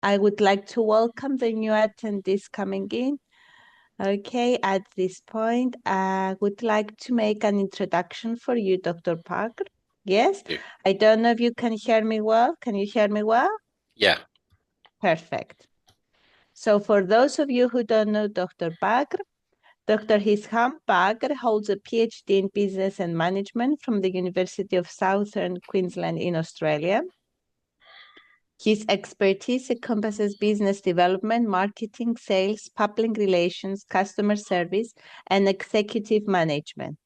I would like to welcome the new attendees coming in. Okay, at this point, I would like to make an introduction for you, Dr. Bakr. Yes, Yeah. I don't know if you can hear me well. Can you hear me well? Yeah. Perfect. So for those of you who don't know Dr. Bakr, Dr. Hisham Bakr holds a PhD in Business and Management from the University of Southern Queensland in Australia. His expertise encompasses business development, marketing, sales, public relations, customer service, and executive management.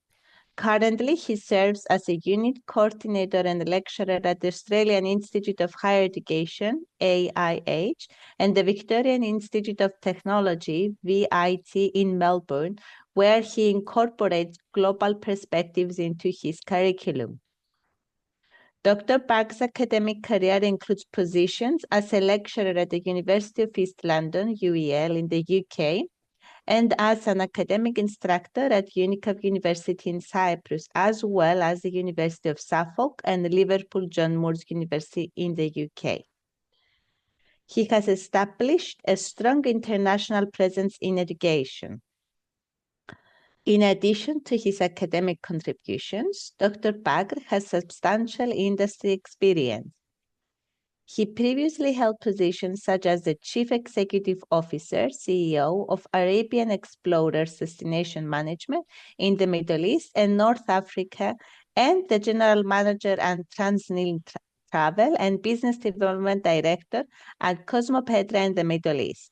Currently, he serves as a unit coordinator and lecturer at the Australian Institute of Higher Education, AIH, and the Victorian Institute of Technology, VIT, in Melbourne, where he incorporates global perspectives into his curriculum. Dr. Bakr's academic career includes positions as a lecturer at the University of East London, UEL, in the UK, and as an academic instructor at UNICAF University in Cyprus, as well as the University of Suffolk and Liverpool John Moores University in the UK. He has established a strong international presence in education. In addition to his academic contributions, Dr. Bakr has substantial industry experience. He previously held positions such as the Chief Executive Officer, CEO of Arabian Explorers Destination Management in the Middle East and North Africa, and the General Manager and Transnil Travel and Business Development Director at Cosmopetra in the Middle East.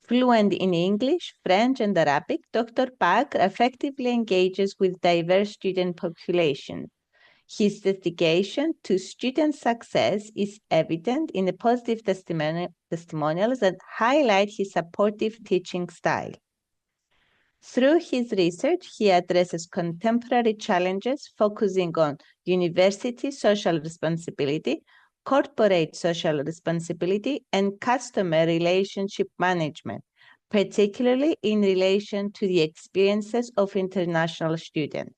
Fluent in English, French, and Arabic, Dr. Bakr effectively engages with diverse student populations. His dedication to student success is evident in the positive testimonials that highlight his supportive teaching style. Through his research, he addresses contemporary challenges focusing on university social responsibility, corporate social responsibility, and customer relationship management, particularly in relation to the experiences of international students.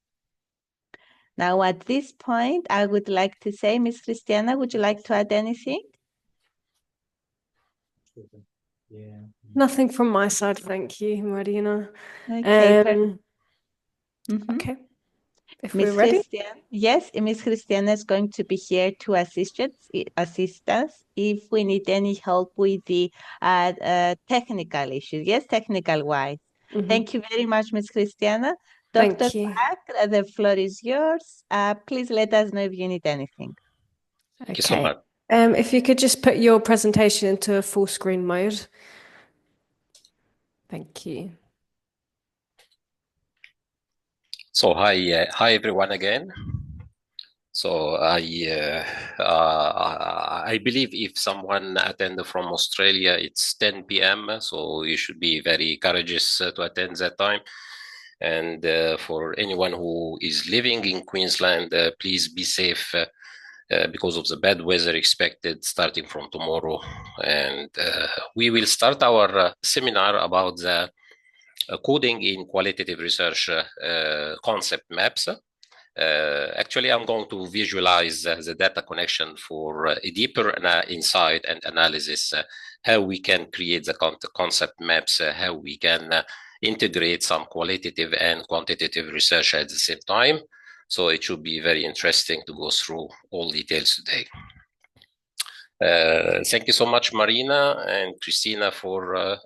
Now, at this point, I would like to say, Ms. Christiana, would you like to add anything? Yeah. Nothing from my side, thank you, Marina. Okay. Okay, if Ms. we're ready. Yes, Ms. Christiana is going to be here to assist us if we need any help with the technical issues. Yes, technical-wise. Thank you very much, Ms. Christiana. Dr. Thank you. Bakr, the floor is yours. Please let us know if you need anything. Thank you so much. If you could just put your presentation into full screen mode. Thank you. So hi everyone again. So I believe if someone attend from Australia, it's 10 p.m. So you should be very courageous to attend that time. And for anyone who is living in Queensland, please be safe because of the bad weather expected starting from tomorrow. And we will start our seminar about the coding in qualitative research concept maps. Actually, I'm going to visualize the data connection for a deeper insight and analysis, how we can create the concept maps, how we can integrate some qualitative and quantitative research at the same time. So it should be very interesting to go through all details today. Thank you so much, Marina and Christina, for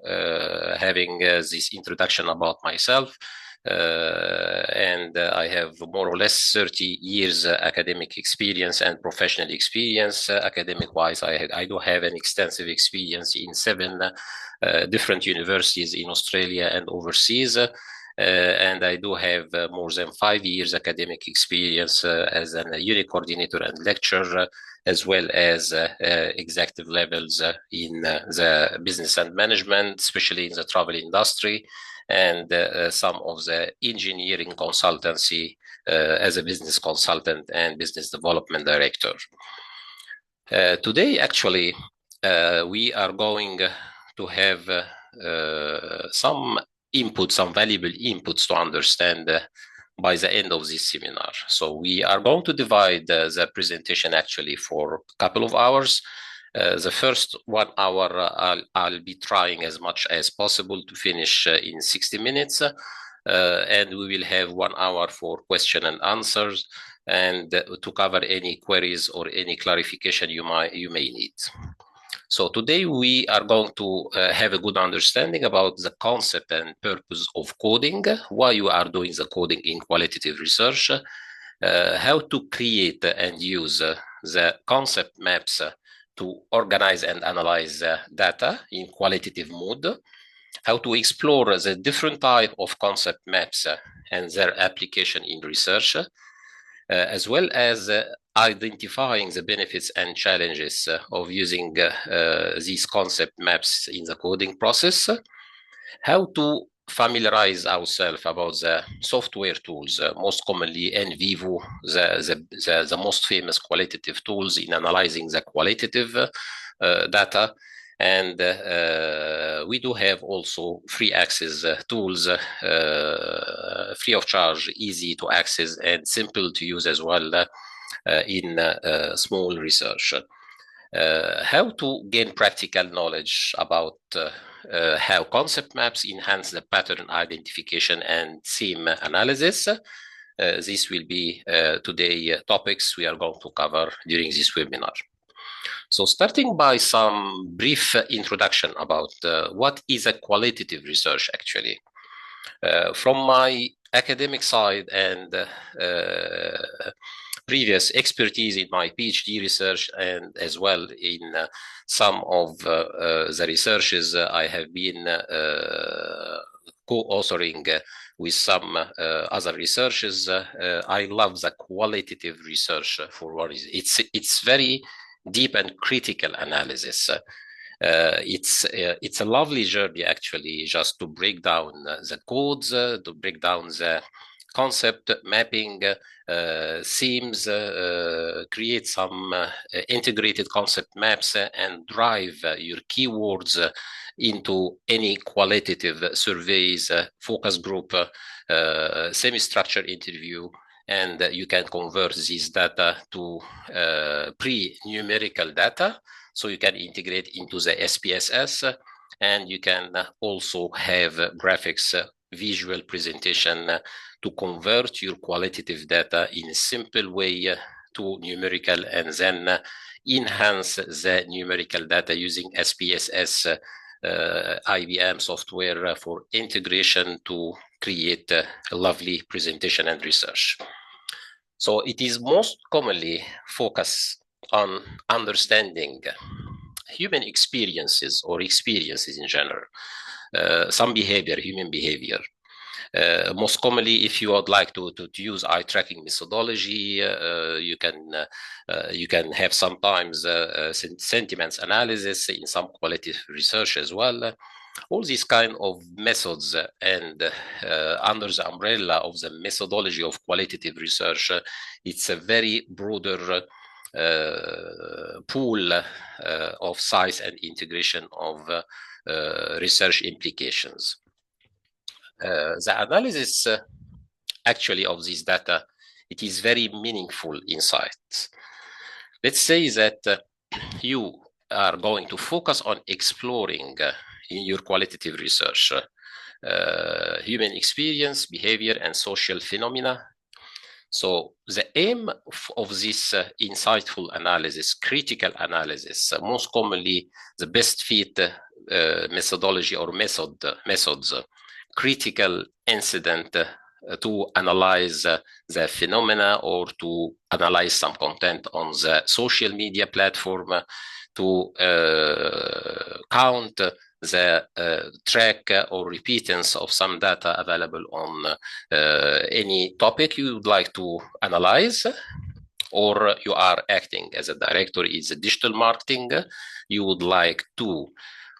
having this introduction about myself. And I have more or less 30 years academic experience and professional experience. Academic-wise, I do have an extensive experience in 7 different universities in Australia and overseas. And I do have more than 5 years academic experience as a unit coordinator and lecturer, as well as executive levels in the business and management, especially in the travel industry, and some of the engineering consultancy as a business consultant and business development director. Today, actually, we are going to have some valuable inputs to understand by the end of this seminar. So we are going to divide the presentation actually for a couple of hours. The first 1 hour, I'll be trying as much as possible to finish in 60 minutes. And we will have 1 hour for question and answers and to cover any queries or any clarification you may need. So today we are going to have a good understanding about the concept and purpose of coding, why you are doing the coding in qualitative research, how to create and use the concept maps to organize and analyze data in qualitative mode, how to explore the different type of concept maps and their application in research, as well as identifying the benefits and challenges of using these concept maps in the coding process, how to familiarize ourselves about the software tools, most commonly NVivo, the most famous qualitative tools in analyzing the qualitative data. And we do have also free access tools, free of charge, easy to access, and simple to use as well in small research. How to gain practical knowledge about how concept maps enhance the pattern identification and theme analysis. This will be today topics we are going to cover during this webinar. So starting by some brief introduction about what is a qualitative research actually. From my academic side and previous expertise in my PhD research and as well in some of the researches I have been co-authoring with some other researchers, I love the qualitative research for one reason. It's very deep and critical analysis. It's a lovely journey actually, just to break down the codes, to break down the concept mapping, themes, create some integrated concept maps and drive your keywords into any qualitative surveys, focus group, semi-structured interview, and you can convert this data to pre-numerical data. So you can integrate into the SPSS, and you can also have graphics, visual presentation to convert your qualitative data in a simple way to numerical, and then enhance the numerical data using SPSS IBM software for integration to create a lovely presentation and research. So it is most commonly focused on understanding human experiences or experiences in general, some behavior, human behavior. Most commonly, if you would like to use eye tracking methodology, you can have sometimes sentiments analysis in some qualitative research as well. All these kind of methods and under the umbrella of the methodology of qualitative research, it's a very broader pool of size and integration of research implications. The analysis actually of this data, it is very meaningful insights. Let's say that you are going to focus on exploring in your qualitative research human experience, behavior, and social phenomena. So the aim of this insightful analysis, critical analysis, most commonly the best fit methodology or methods, critical incident to analyze the phenomena or to analyze some content on the social media platform, to count the track or repeatance of some data available on any topic you would like to analyze, or you are acting as a director in the digital marketing, you would like to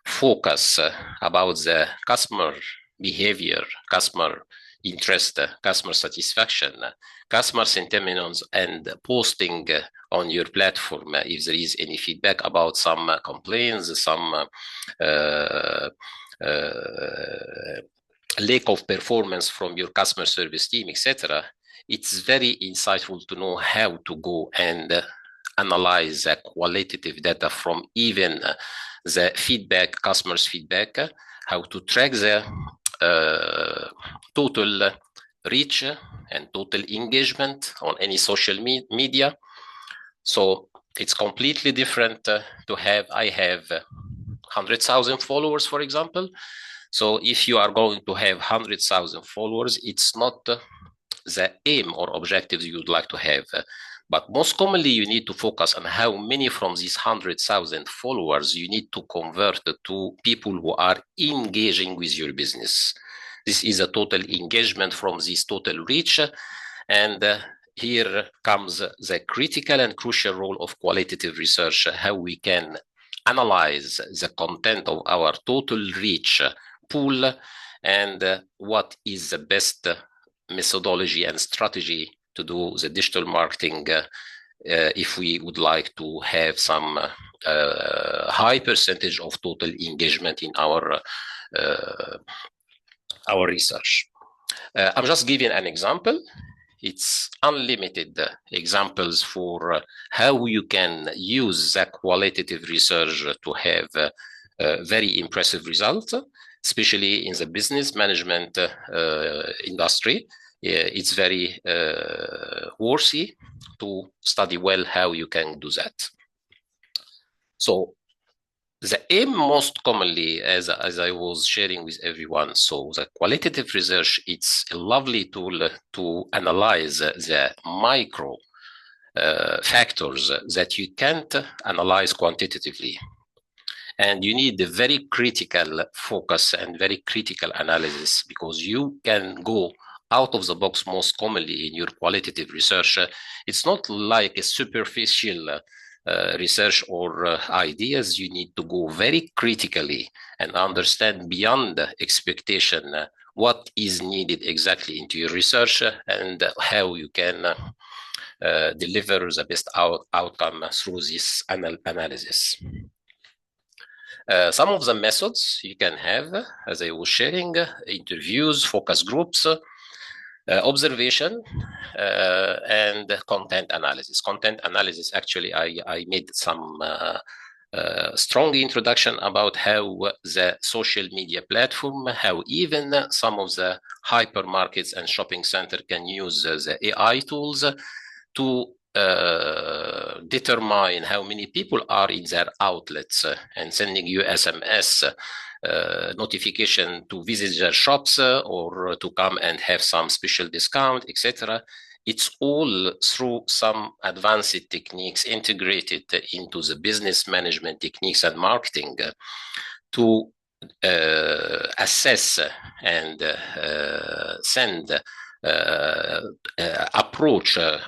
focus about the customer behavior, customer interest, customer satisfaction, customer sentiments, and posting on your platform if there is any feedback about some complaints, some lack of performance from your customer service team, etc. It's very insightful to know how to go and analyze the qualitative data from even the feedback, customers' feedback, how to track the total reach and total engagement on any social media. So it's completely different to have, I have 100,000 followers, for example. So if you are going to have 100,000 followers, it's not the aim or objectives you would like to have. But most commonly, you need to focus on how many from these 100,000 followers you need to convert to people who are engaging with your business. This is a total engagement from this total reach. And here comes the critical and crucial role of qualitative research, how we can analyze the content of our total reach pool and what is the best methodology and strategy to do the digital marketing if we would like to have some high percentage of total engagement in our research. I'm just giving an example. It's unlimited examples for how you can use that qualitative research to have very impressive results, especially in the business management industry. It's very worthy to study well how you can do that. So the aim most commonly, as I was sharing with everyone, so the qualitative research, it's a lovely tool to analyze the micro factors that you can't analyze quantitatively. And you need a very critical focus and very critical analysis, because you can go out of the box most commonly in your qualitative research. It's not like a superficial research or ideas. You need to go very critically and understand beyond expectation what is needed exactly into your research and how you can deliver the best outcome through this analysis. Some of the methods you can have, as I was sharing, interviews, focus groups, observation, and content analysis. Content analysis, actually, I made some strong introduction about how the social media platform, how even some of the hypermarkets and shopping center can use the AI tools to determine how many people are in their outlets and sending you SMS notification to visit their shops or to come and have some special discount, etc. It's all through some advanced techniques integrated into the business management techniques and marketing to assess and send approach the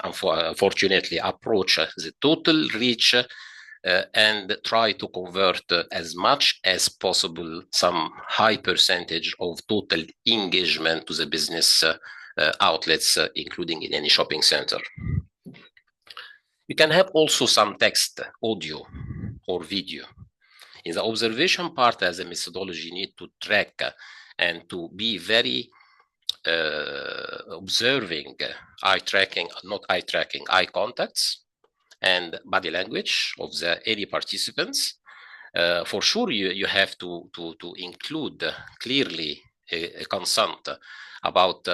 total reach and try to convert as much as possible some high percentage of total engagement to the business outlets, including in any shopping center. You can have also some text, audio, or video. In the observation part, as a methodology, you need to track and to be very observing eye contacts and body language of any participants. For sure, you have to include clearly a consent about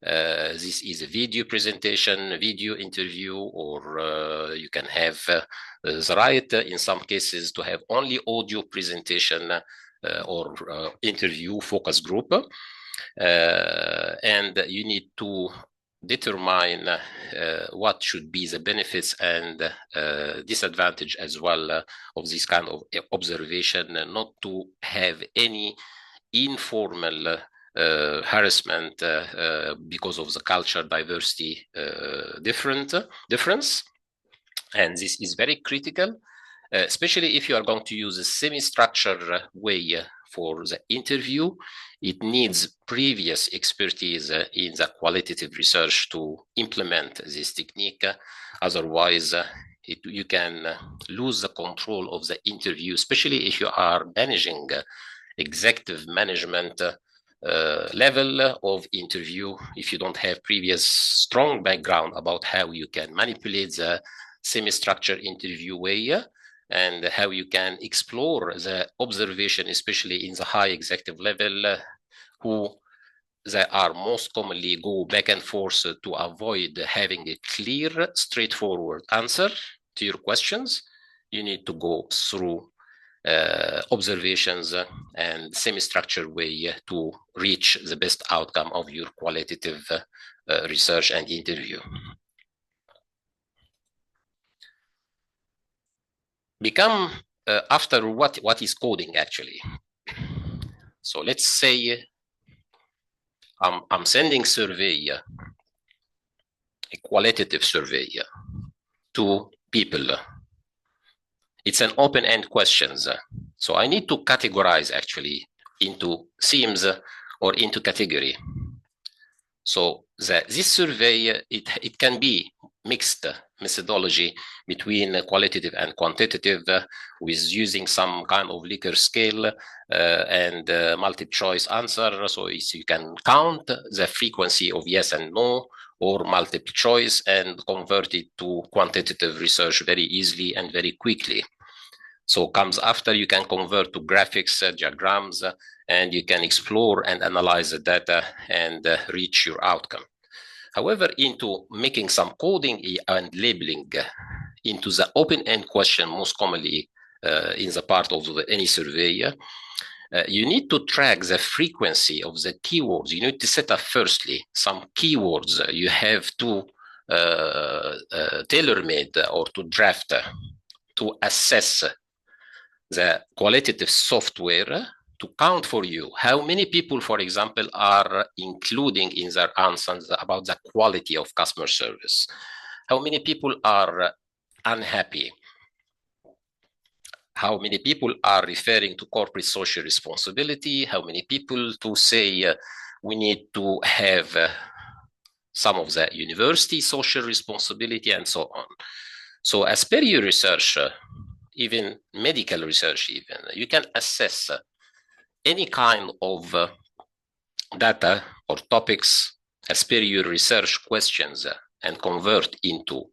this is a video presentation, video interview, or you can have the right in some cases to have only audio presentation or interview focus group. And you need to determine what should be the benefits and disadvantage as well of this kind of observation, not to have any informal harassment because of the culture diversity difference. And this is very critical, especially if you are going to use a semi-structured way for the interview. It needs previous expertise in the qualitative research to implement this technique. Otherwise, you can lose the control of the interview, especially if you are managing executive management level of interview. If you don't have previous strong background about how you can manipulate the semi-structured interview way, and how you can explore the observation, especially in the high executive level, who they are most commonly go back and forth to avoid having a clear, straightforward answer to your questions. You need to go through observations and semi-structured way to reach the best outcome of your qualitative research and interview. Become after what is coding actually. So let's say I'm sending survey, a qualitative survey to people. It's an open-end questions. So I need to categorize actually into themes or into category. So this survey, it can be mixed methodology between qualitative and quantitative with using some kind of Likert scale and multiple choice answer. So you can count the frequency of yes and no or multiple choice and convert it to quantitative research very easily and very quickly. So comes after you can convert to graphics, diagrams, and you can explore and analyze the data and reach your outcome. However, into making some coding and labeling into the open-end question, most commonly in the part of any survey, you need to track the frequency of the keywords. You need to set up firstly some keywords you have to tailor-made or to draft to assess the qualitative software to count for you how many people, for example, are including in their answers about the quality of customer service. How many people are unhappy? How many people are referring to corporate social responsibility? How many people to say we need to have some of the university social responsibility and so on. So as per your research, even medical research even, you can assess any kind of data or topics as per your research questions and convert into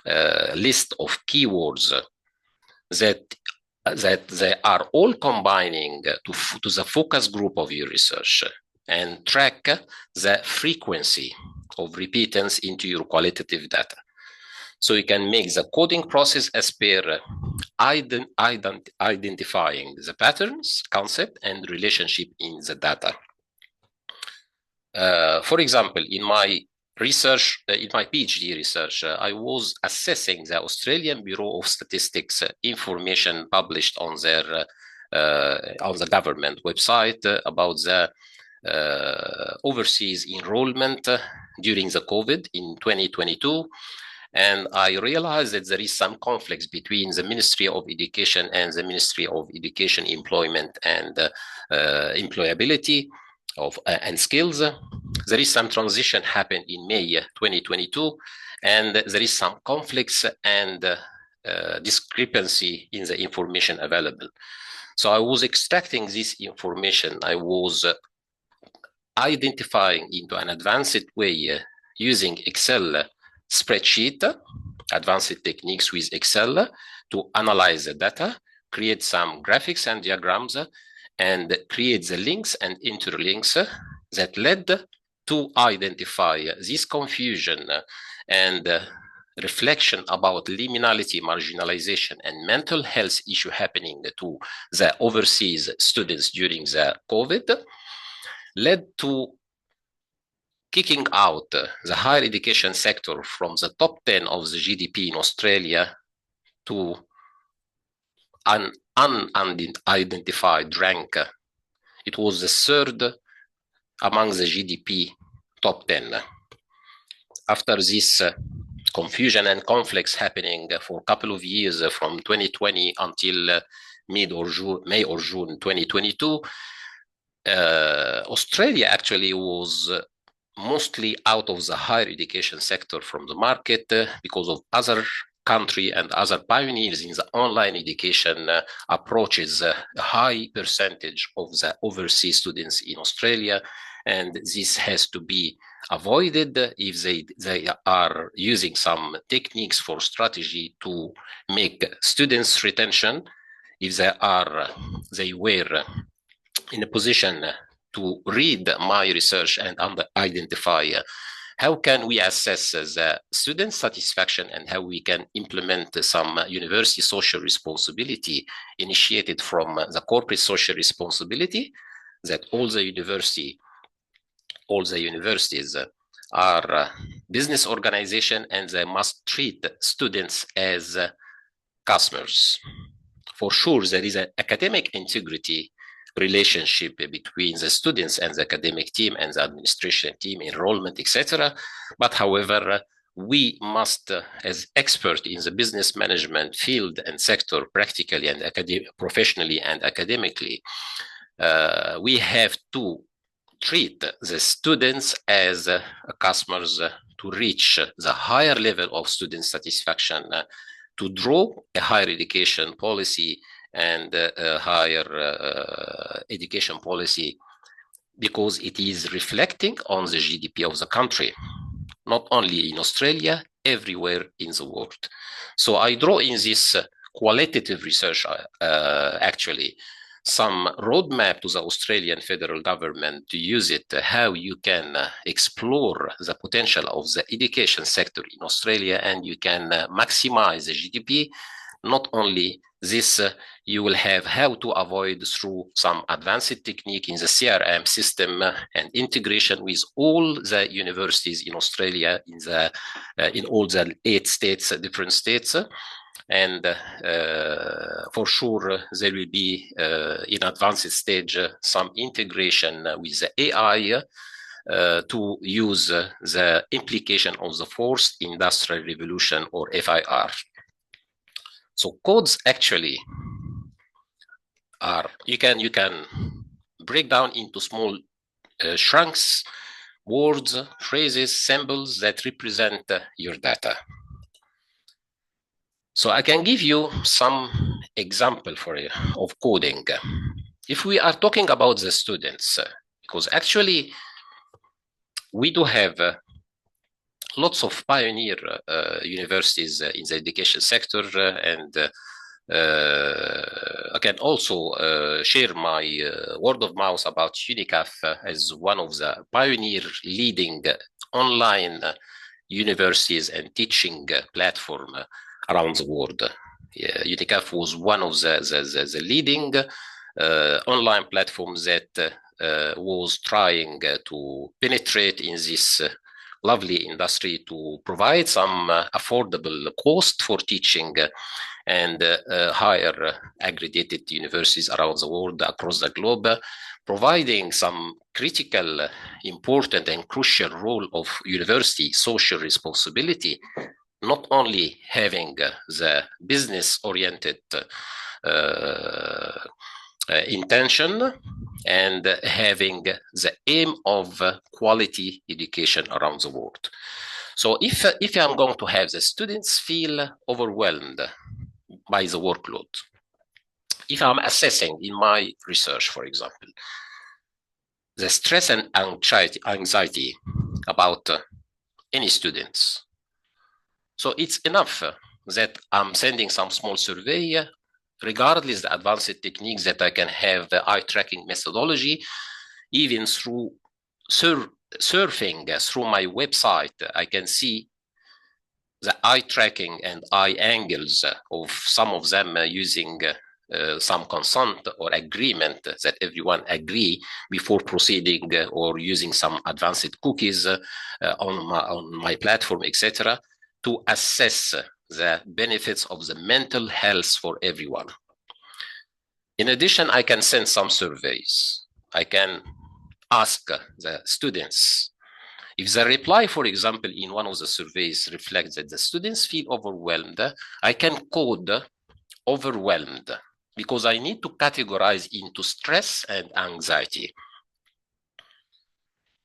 a list of keywords that they are all combining to the focus group of your research and track the frequency of repeatance into your qualitative data. So you can make the coding process as per identifying the patterns, concept, and relationship in the data. For example, in my research, in my PhD research, I was assessing the Australian Bureau of Statistics information published on their on the government website about the overseas enrollment during the COVID in 2022. And I realized that there is some conflicts between the Ministry of Education and the Ministry of Education Employment and Employability and Skills. There is some transition happened in May 2022, and there is some conflicts and discrepancy in the information available. So I was extracting this information. I was identifying into an advanced way using Excel spreadsheet, advanced techniques with Excel to analyze the data, create some graphics and diagrams, and create the links and interlinks that led to identify this confusion and reflection about liminality, marginalization, and mental health issue happening to the overseas students during the COVID, led to kicking out the higher education sector from the top 10 of the GDP in Australia to an unidentified rank. It was the third among the GDP top 10. After this confusion and conflicts happening for a couple of years from 2020 until May or June 2022, Australia actually was mostly out of the higher education sector from the market because of other country and other pioneers in the online education approaches a high percentage of the overseas students in Australia. And this has to be avoided if they are using some techniques for strategy to make students retention, if they were in a position to read my research and identify how can we assess the student satisfaction and how we can implement some university social responsibility initiated from the corporate social responsibility, that all the universities are business organization and they must treat students as customers. For sure, there is an academic integrity relationship between the students and the academic team and the administration team, enrollment, etc. But however, we must, as experts in the business management field and sector, practically and professionally and academically, we have to treat the students as customers to reach the higher level of student satisfaction, to draw a higher education policy and a higher education policy, because it is reflecting on the GDP of the country, not only in Australia, everywhere in the world. So I draw in this qualitative research, actually, some roadmap to the Australian federal government to use it, how you can explore the potential of the education sector in Australia and you can maximize the GDP. Not only this, you will have how to avoid through some advanced technique in the CRM system and integration with all the universities in Australia, in all the 8 states, different states. And for sure, there will be, in advanced stage, some integration with the AI to use the implication of the fourth industrial revolution, or FIR. So codes actually are, you can break down into small chunks, words, phrases, symbols that represent your data. So I can give you some example of coding. If we are talking about the students, because actually we do have lots of pioneer universities in the education sector, and I can also share my word of mouth about UNICAF as one of the pioneer leading online universities and teaching platform around the world. UNICAF was one of the leading online platforms that was trying to penetrate in this lovely industry to provide some affordable cost for teaching and higher accredited universities around the world, across the globe, providing some critical, important and crucial role of university social responsibility, not only having the business-oriented intention and having the aim of quality education around the world. So if I'm going to have the students feel overwhelmed by the workload, if I'm assessing in my research, for example, the stress and anxiety about any students, so it's enough that I'm sending some small survey, regardless the advanced techniques that I can have the eye tracking methodology, even through surfing through my website, I can see the eye tracking and eye angles of some of them using some consent or agreement that everyone agree before proceeding or using some advanced cookies on my platform, etc., to assess the benefits of the mental health for everyone. In addition, I can send some surveys. I can ask the students. If the reply, for example, in one of the surveys reflects that the students feel overwhelmed, I can code overwhelmed, because I need to categorize into stress and anxiety.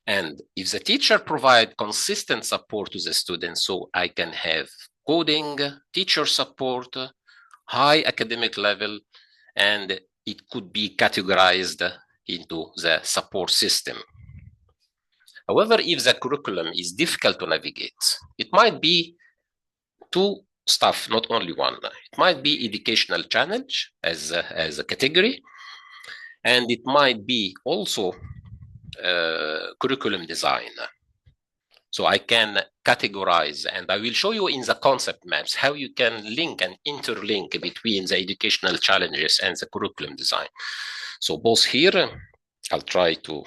And if the teacher provides consistent support to the students, so I can have coding, teacher support, high academic level, and it could be categorized into the support system. However, if the curriculum is difficult to navigate, it might be two stuff, not only one. It might be educational challenge as a category, and it might be also curriculum design. So I can categorize, and I will show you in the concept maps how you can link and interlink between the educational challenges and the curriculum design. So both here, I'll try to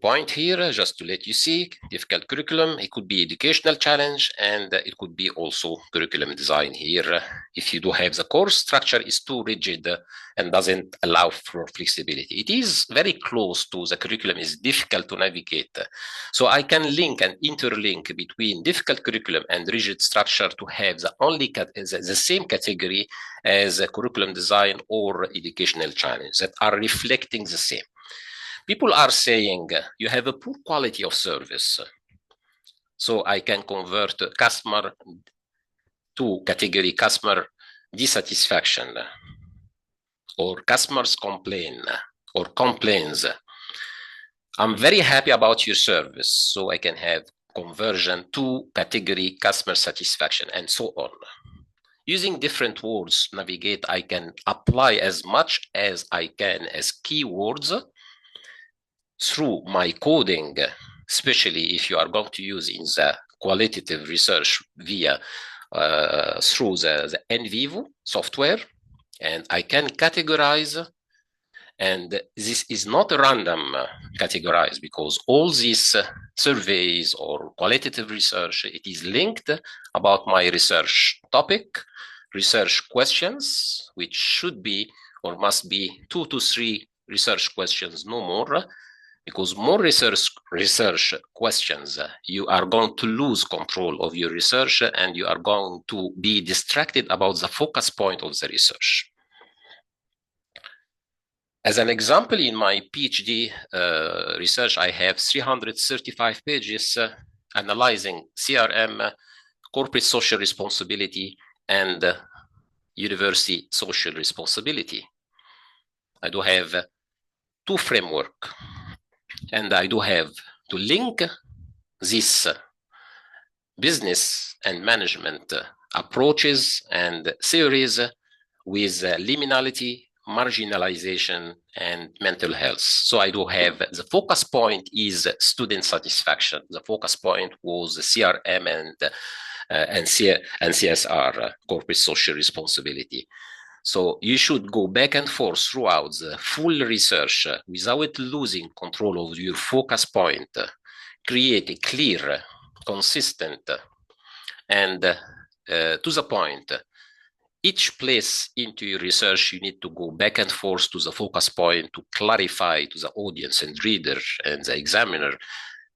point here, just to let you see, difficult curriculum, it could be educational challenge, and it could be also curriculum design here. If you do have the course structure is too rigid and doesn't allow for flexibility. It is very close to the curriculum, is difficult to navigate. So I can link and interlink between difficult curriculum and rigid structure to have the same category as a curriculum design or educational challenge that are reflecting the same. People are saying you have a poor quality of service. So I can convert customer to category customer dissatisfaction, or customers complain or complains. I'm very happy about your service. So I can have conversion to category customer satisfaction, and so on. Using different words navigate, I can apply as much as I can as keywords through my coding, especially if you are going to use in the qualitative research via through the NVivo software, and I can categorize. And this is not a random categorize, because all these surveys or qualitative research, it is linked about my research topic, research questions, which should be or must be 2 to 3 research questions, no more. Because more research questions, you are going to lose control of your research, and you are going to be distracted about the focus point of the research. As an example, in my PhD research, I have 335 pages analyzing CRM, corporate social responsibility, and university social responsibility. I do have 2 frameworks. And I do have to link this business and management approaches and theories with liminality, marginalization, and mental health. So I do have the focus point is student satisfaction. The focus point was the CRM and CSR, corporate social responsibility. So you should go back and forth throughout the full research without losing control of your focus point. Create a clear, consistent, and to the point. Each place into your research, you need to go back and forth to the focus point to clarify to the audience and reader and the examiner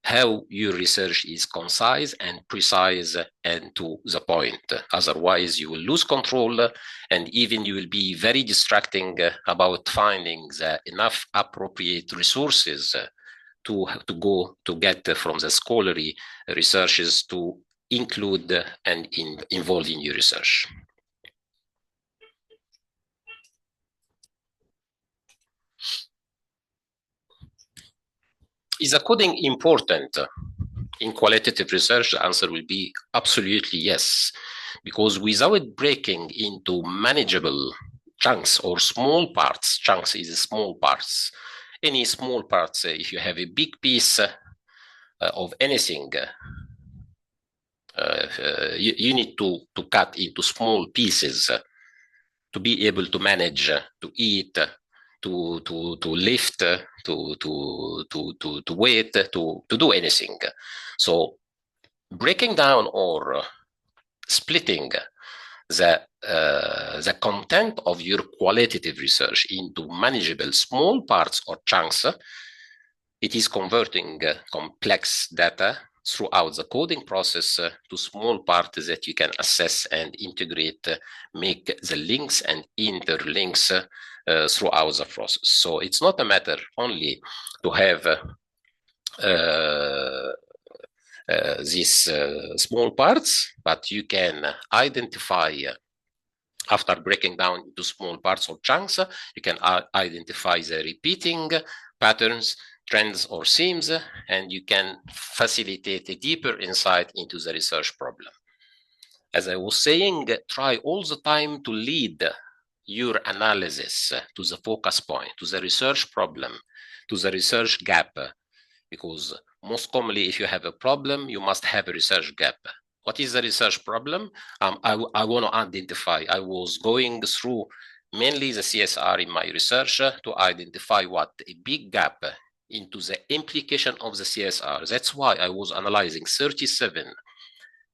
how your research is concise and precise and to the point. Otherwise, you will lose control, and even you will be very distracting about finding the enough appropriate resources to get from the scholarly researches to include and involve in your research. Is the coding important in qualitative research? The answer will be absolutely yes, because without breaking into manageable chunks or small parts, chunks is small parts. Any small parts, if you have a big piece of anything, you need to cut into small pieces to be able to manage, to eat, to lift, to wait, to do anything. So breaking down or splitting the content of your qualitative research into manageable small parts or chunks, it is converting complex data throughout the coding process to small parts that you can assess and integrate, make the links and interlinks throughout the process. So it's not a matter only to have these small parts, but you can identify After breaking down into small parts or chunks, you can identify the repeating patterns, trends, or themes, and you can facilitate a deeper insight into the research problem. As I was saying, try all the time to lead your analysis to the focus point, to the research problem, to the research gap, because most commonly, if you have a problem, you must have a research gap. What is the research problem? I want to identify. I was going through mainly the CSR in my research to identify what a big gap into the implication of the CSR. That's why I was analyzing 37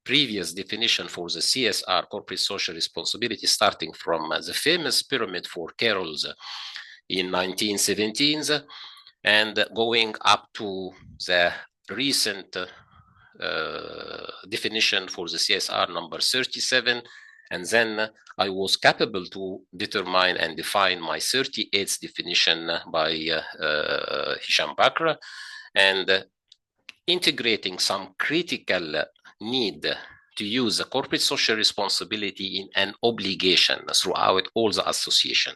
previous definition for the CSR, corporate social responsibility, starting from the famous pyramid for Carroll's in 1917s and going up to the recent definition for the CSR number 37. And then I was capable to determine and define my 38th definition by Hisham Bakr, and integrating some critical need to use the corporate social responsibility in an obligation throughout all the association.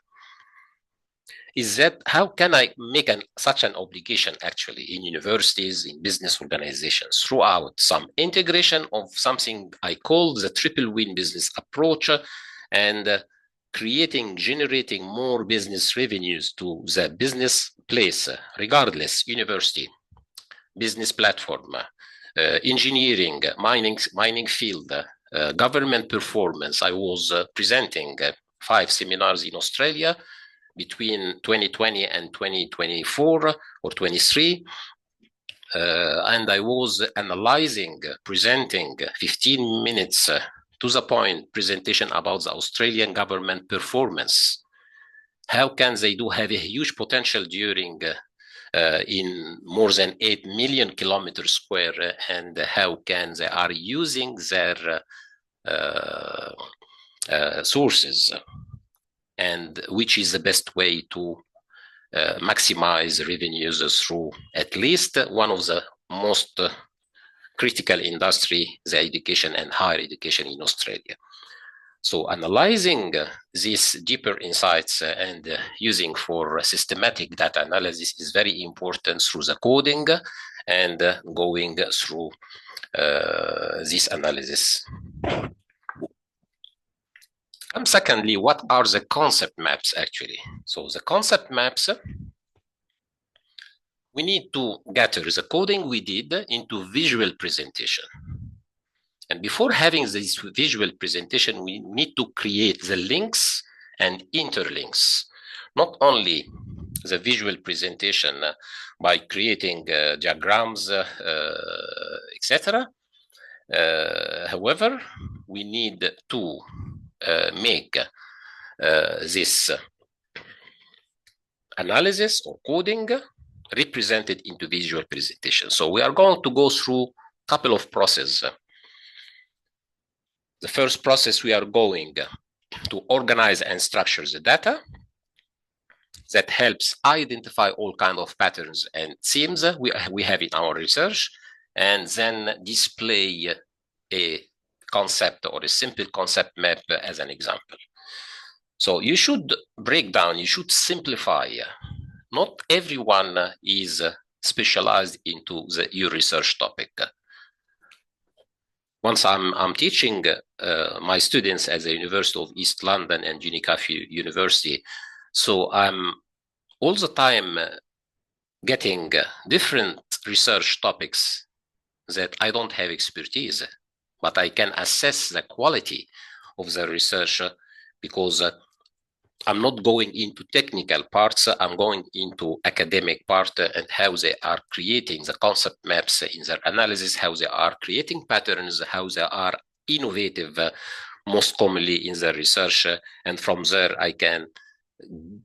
Is that how can I make such an obligation actually in universities, in business organizations, throughout some integration of something I call the triple win business approach, and generating more business revenues to the business place, regardless, university, business platform, engineering, mining field, government performance. I was presenting 5 seminars in Australia between 2020 and 2024 or 23. And I was analyzing, presenting 15 minutes to the point presentation about the Australian government performance. How can they do have a huge potential during in more than 8 million kilometers square, and how can they are using their sources, and which is the best way to maximize revenues through at least one of the most critical industry, the education and higher education in Australia. So analyzing these deeper insights and using for systematic data analysis is very important through the coding and going through this analysis. And secondly, what are the concept maps actually? So the concept maps, we need to gather the coding we did into visual presentation. And before having this visual presentation, we need to create the links and interlinks. Not only the visual presentation by creating diagrams, etc. However, we need to make this analysis or coding represented into visual presentation. So we are going to go through a couple of processes. The first process, we are going to organize and structure the data that helps identify all kinds of patterns and themes we have in our research, and then display a concept or a simple concept map as an example. So you should break down, you should simplify. Not everyone is specialized into your research topic. Once I'm teaching my students at the University of East London and UNICAF University, so I'm all the time getting different research topics that I don't have expertise, but I can assess the quality of the research because I'm not going into technical parts, I'm going into academic part and how they are creating the concept maps in their analysis, how they are creating patterns, how they are innovative, most commonly in their research. And from there, I can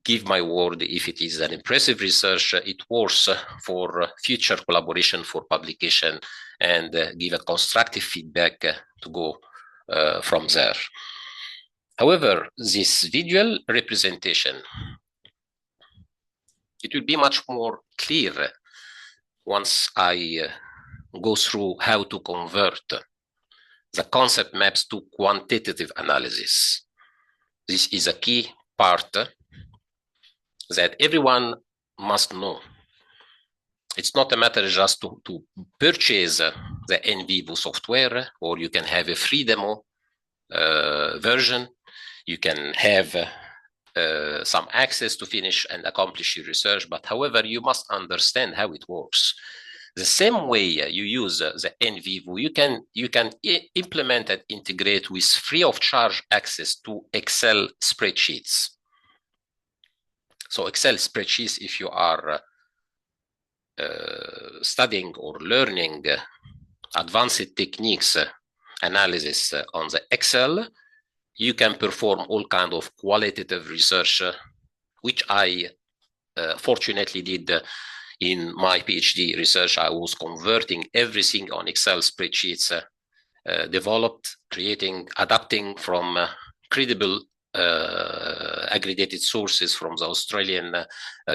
give my word if it is an impressive research, it works for future collaboration, for publication, and give a constructive feedback to go from there. However, this visual representation, it will be much more clear once I go through how to convert the concept maps to quantitative analysis. This is a key part that everyone must know. It's not a matter just to purchase the NVivo software, or you can have a free demo version. You can have some access to finish and accomplish your research, but however, you must understand how it works. The same way you use the NVivo, you can implement and integrate with free of charge access to Excel spreadsheets. So Excel spreadsheets, if you are studying or learning advanced techniques analysis on the Excel, you can perform all kind of qualitative research, which I fortunately did in my PhD research. I was converting everything on Excel spreadsheets, developed, creating, adapting from credible aggregated sources from the Australian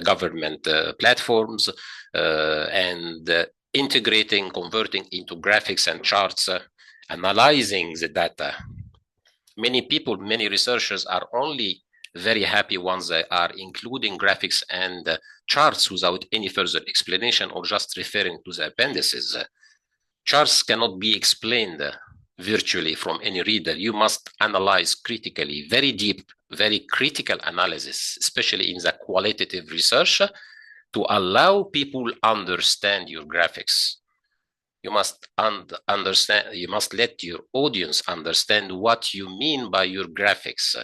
government platforms, and integrating, converting into graphics and charts, analyzing the data. Many people, many researchers are only very happy once they are including graphics and charts without any further explanation or just referring to the appendices. Charts cannot be explained virtually from any reader. You must analyze critically, very deep, very critical analysis, especially in the qualitative research, to allow people understand your graphics. You must understand, you must let your audience understand what you mean by your graphics,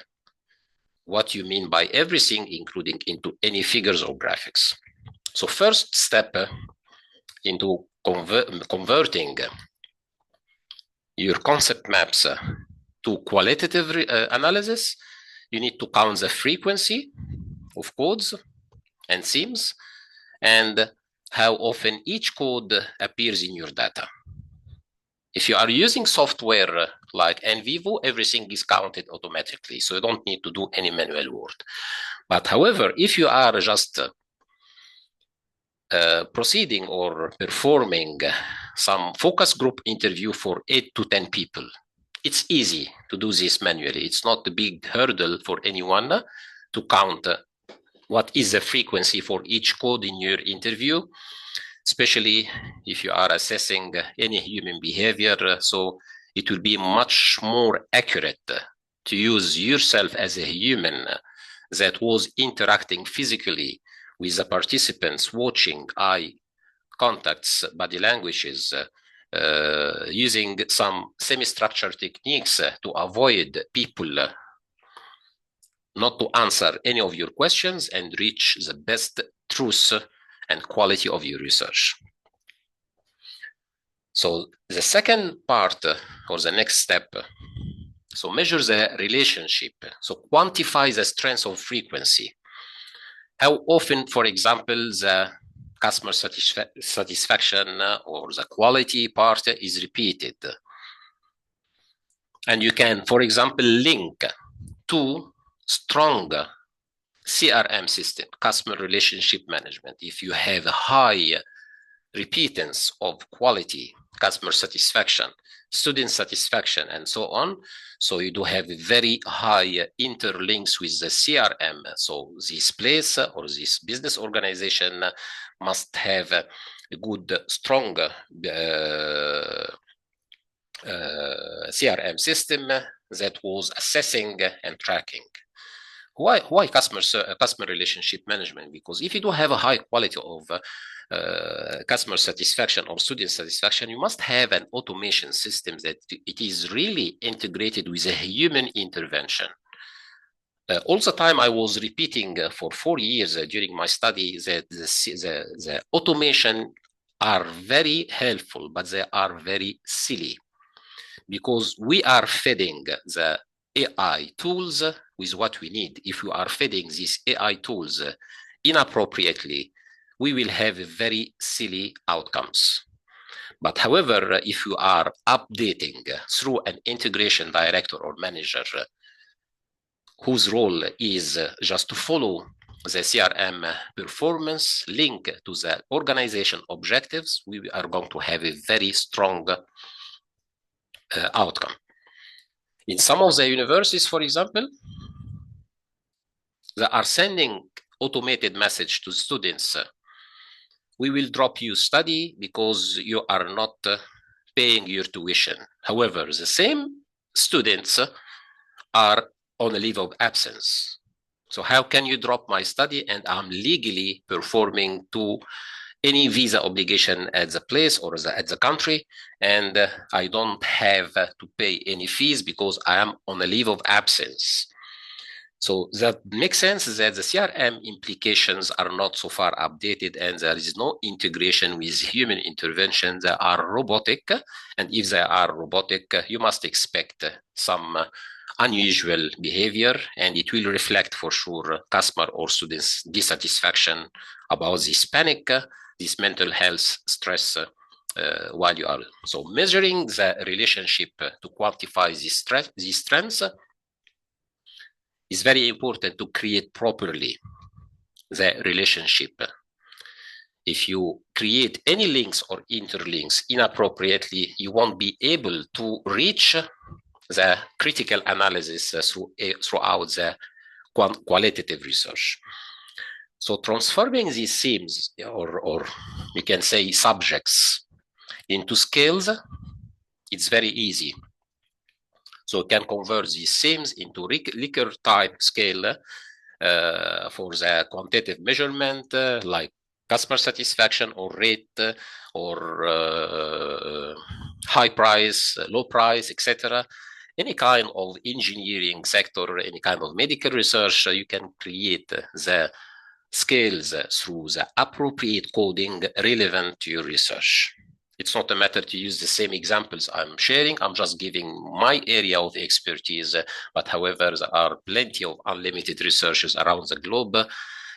what you mean by everything, including into any figures or graphics. So first step into converting your concept maps to qualitative analysis, you need to count the frequency of codes and themes and how often each code appears in your data. If you are using software like NVivo, everything is counted automatically, so you don't need to do any manual work. But however, if you are just proceeding or performing some focus group interview for 8 to 10 people, it's easy to do this manually. It's not a big hurdle for anyone to count what is the frequency for each code in your interview, especially if you are assessing any human behavior. So it will be much more accurate to use yourself as a human that was interacting physically with the participants, watching eye contacts, body languages, using some semi-structured techniques to avoid people not to answer any of your questions and reach the best truth and quality of your research. So the second part, or the next step, so measure the relationship. So quantify the strength of frequency. How often, for example, the customer satisfaction or the quality part is repeated. And you can, for example, link to strong CRM system, customer relationship management. If you have a high repeatance of quality, customer satisfaction, student satisfaction, and so on, so you do have very high interlinks with the CRM. So this place or this business organization must have a good, strong CRM system that was assessing and tracking. Why customer relationship management? Because if you do have a high quality of customer satisfaction or student satisfaction, you must have an automation system that it is really integrated with a human intervention. All the time I was repeating for 4 years during my study that the automation are very helpful, but they are very silly, because we are feeding the AI tools with what we need. If we are feeding these AI tools inappropriately, we will have very silly outcomes. But however, if you are updating through an integration director or manager whose role is just to follow the CRM performance, link to the organization objectives, we are going to have a very strong outcome. In some of the universities, for example, they are sending automated message to students. We will drop you study because you are not paying your tuition. However, the same students are on a leave of absence. So how can you drop my study and I'm legally performing to any visa obligation at the place or at the country, and I don't have to pay any fees because I am on a leave of absence. So that makes sense that the CRM implications are not so far updated and there is no integration with human intervention. They are robotic. And if they are robotic, you must expect some unusual behavior, and it will reflect for sure customer or students' dissatisfaction about this panic, this mental health stress while you are. So measuring the relationship to quantify these trends is very important to create properly the relationship. If you create any links or interlinks inappropriately, you won't be able to reach the critical analysis throughout the qualitative research. So transforming these themes, or we can say subjects, into scales, it's very easy. So you can convert these themes into Likert type scale for the quantitative measurement, like customer satisfaction or rate or high price, low price, etc. Any kind of engineering sector, any kind of medical research, you can create the scales through the appropriate coding relevant to your research. It's not a matter to use the same examples I'm sharing. I'm just giving my area of expertise. But however, there are plenty of unlimited researchers around the globe.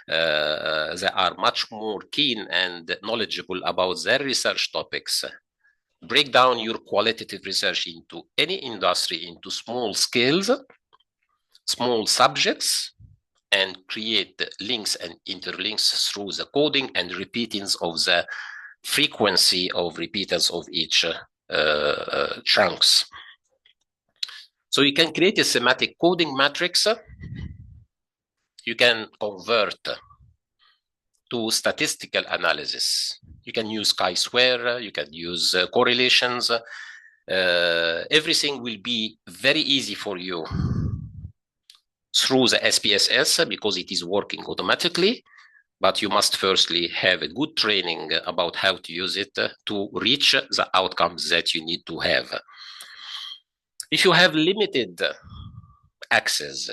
They are much more keen and knowledgeable about their research topics. Break down your qualitative research into any industry into small scales, small subjects, and create links and interlinks through the coding and repeatings of the frequency of repeaters of each chunks. So you can create a semantic coding matrix. You can convert to statistical analysis. You can use chi-square, you can use correlations. Everything will be very easy for you through the SPSS because it is working automatically. But you must firstly have a good training about how to use it to reach the outcomes that you need to have. If you have limited access,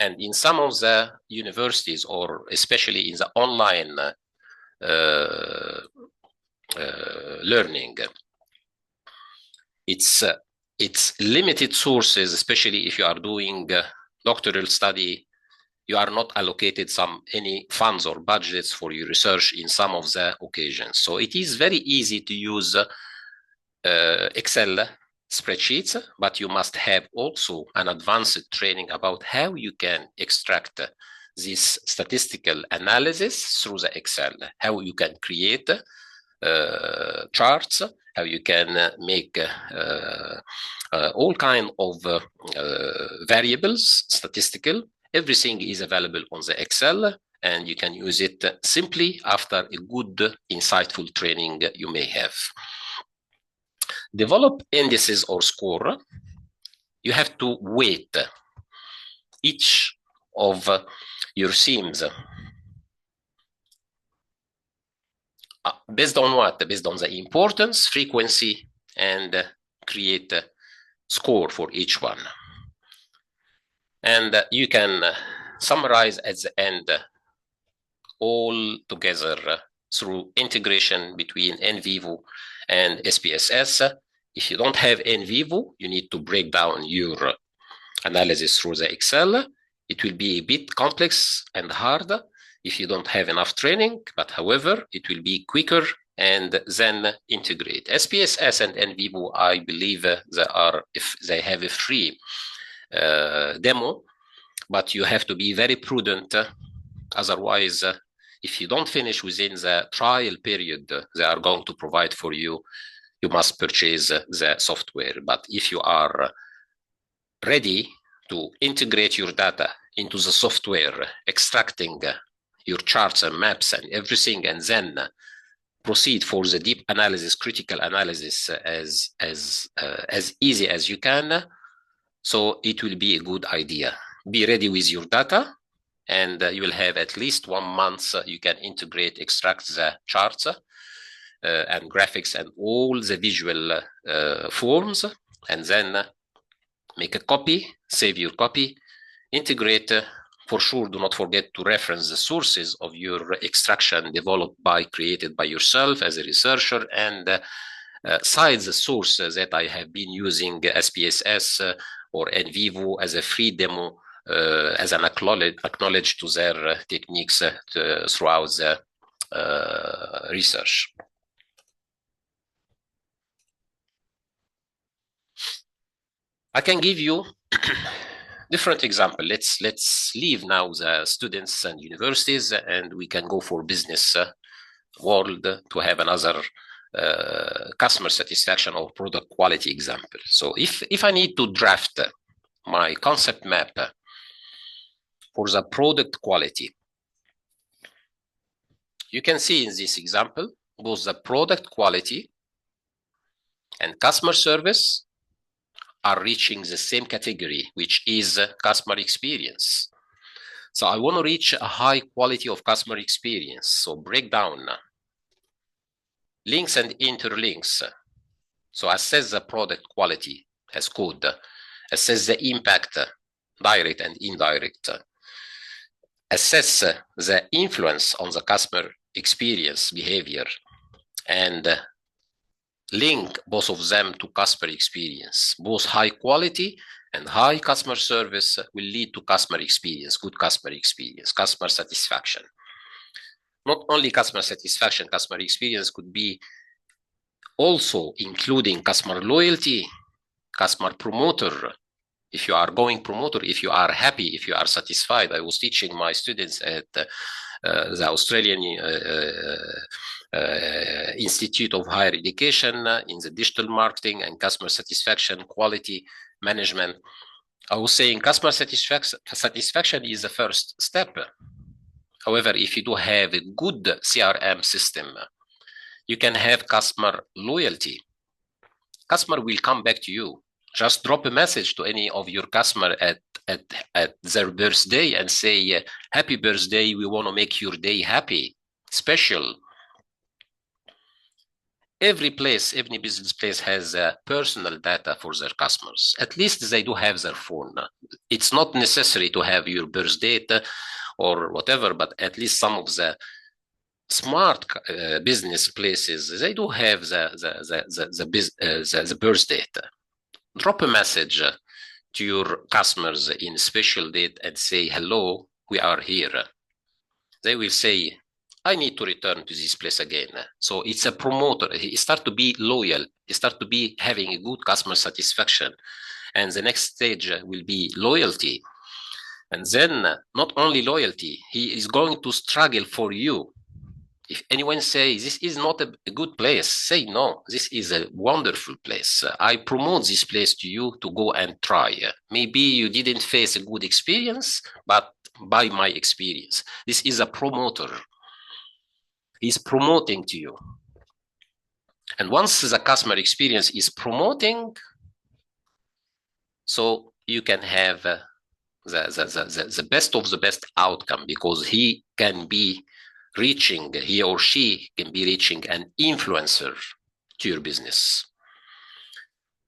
and in some of the universities, or especially in the online learning, it's limited sources, especially if you are doing doctoral study, you are not allocated any funds or budgets for your research in some of the occasions. So it is very easy to use Excel spreadsheets, but you must have also an advanced training about how you can extract this statistical analysis through the Excel, how you can create charts, how you can make all kinds of variables, statistical. Everything is available on the Excel, and you can use it simply after a good, insightful training you may have. Develop indices or score. You have to weight each of your themes. Based on what? Based on the importance, frequency, and create a score for each one. And you can summarize at the end all together through integration between NVivo and SPSS. If you don't have NVivo, you need to break down your analysis through the Excel. It will be a bit complex and hard if you don't have enough training, but however, it will be quicker and then integrate. SPSS and NVivo, I believe they have a free demo, but you have to be very prudent. Otherwise, if you don't finish within the trial period they are going to provide for you, you must purchase the software. But if you are ready to integrate your data into the software, extracting your charts and maps and everything, and then proceed for the deep analysis, critical analysis as easy as you can. So it will be a good idea. Be ready with your data, and you will have at least 1 month. You can integrate, extract the charts and graphics and all the visual forms, and then make a copy, save your copy, integrate. For sure, do not forget to reference the sources of your extraction created by yourself as a researcher, and cite the sources that I have been using, SPSS or NVivo as a free demo, as an acknowledge to their techniques throughout the research. I can give you different example. Let's leave now the students and universities, and we can go for business world to have another customer satisfaction or product quality example. So if I need to draft my concept map for the product quality, you can see in this example both the product quality and customer service are reaching the same category, which is customer experience. So I want to reach a high quality of customer experience. So break down links and interlinks. So assess the product quality as code, assess the impact, direct and indirect, assess the influence on the customer experience behavior, and link both of them to customer experience. Both high quality and high customer service will lead to customer experience, good customer experience, customer satisfaction. Not only customer satisfaction, customer experience could be also including customer loyalty, customer promoter. If you are going promoter, if you are happy, if you are satisfied. I was teaching my students at the Australian Institute of Higher Education in the digital marketing and customer satisfaction quality management. I was saying customer satisfaction is the first step. However, if you do have a good CRM system, you can have customer loyalty. Customer will come back to you. Just drop a message to any of your customer at their birthday and say, happy birthday, we want to make your day happy, special. Every business place has personal data for their customers. At least they do have their phone. It's not necessary to have your birth date or whatever, but at least some of the smart business places, they do have the birth date. Drop a message to your customers in special date and say, hello, we are here. They will say, I need to return to this place again. So it's a promoter. He start to be loyal. He start to be having a good customer satisfaction. And the next stage will be loyalty. And then not only loyalty, he is going to struggle for you. If anyone says this is not a good place, say no, this is a wonderful place. I promote this place to you to go and try. Maybe you didn't face a good experience, but by my experience, this is a promoter. He's promoting to you. And once the customer experience is promoting, so you can have the best of the best outcome, because he or she can be reaching an influencer to your business.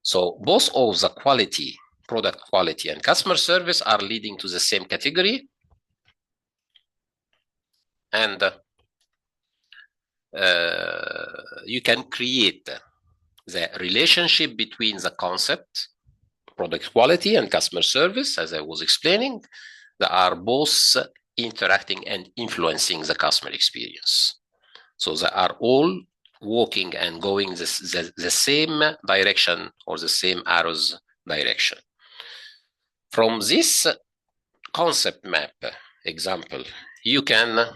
So both of the quality, product quality and customer service are leading to the same category. And you can create the relationship between the concept, product quality and customer service, as I was explaining. They are both interacting and influencing the customer experience. So they are all walking and going the same direction, or the same arrows direction. From this concept map example, you can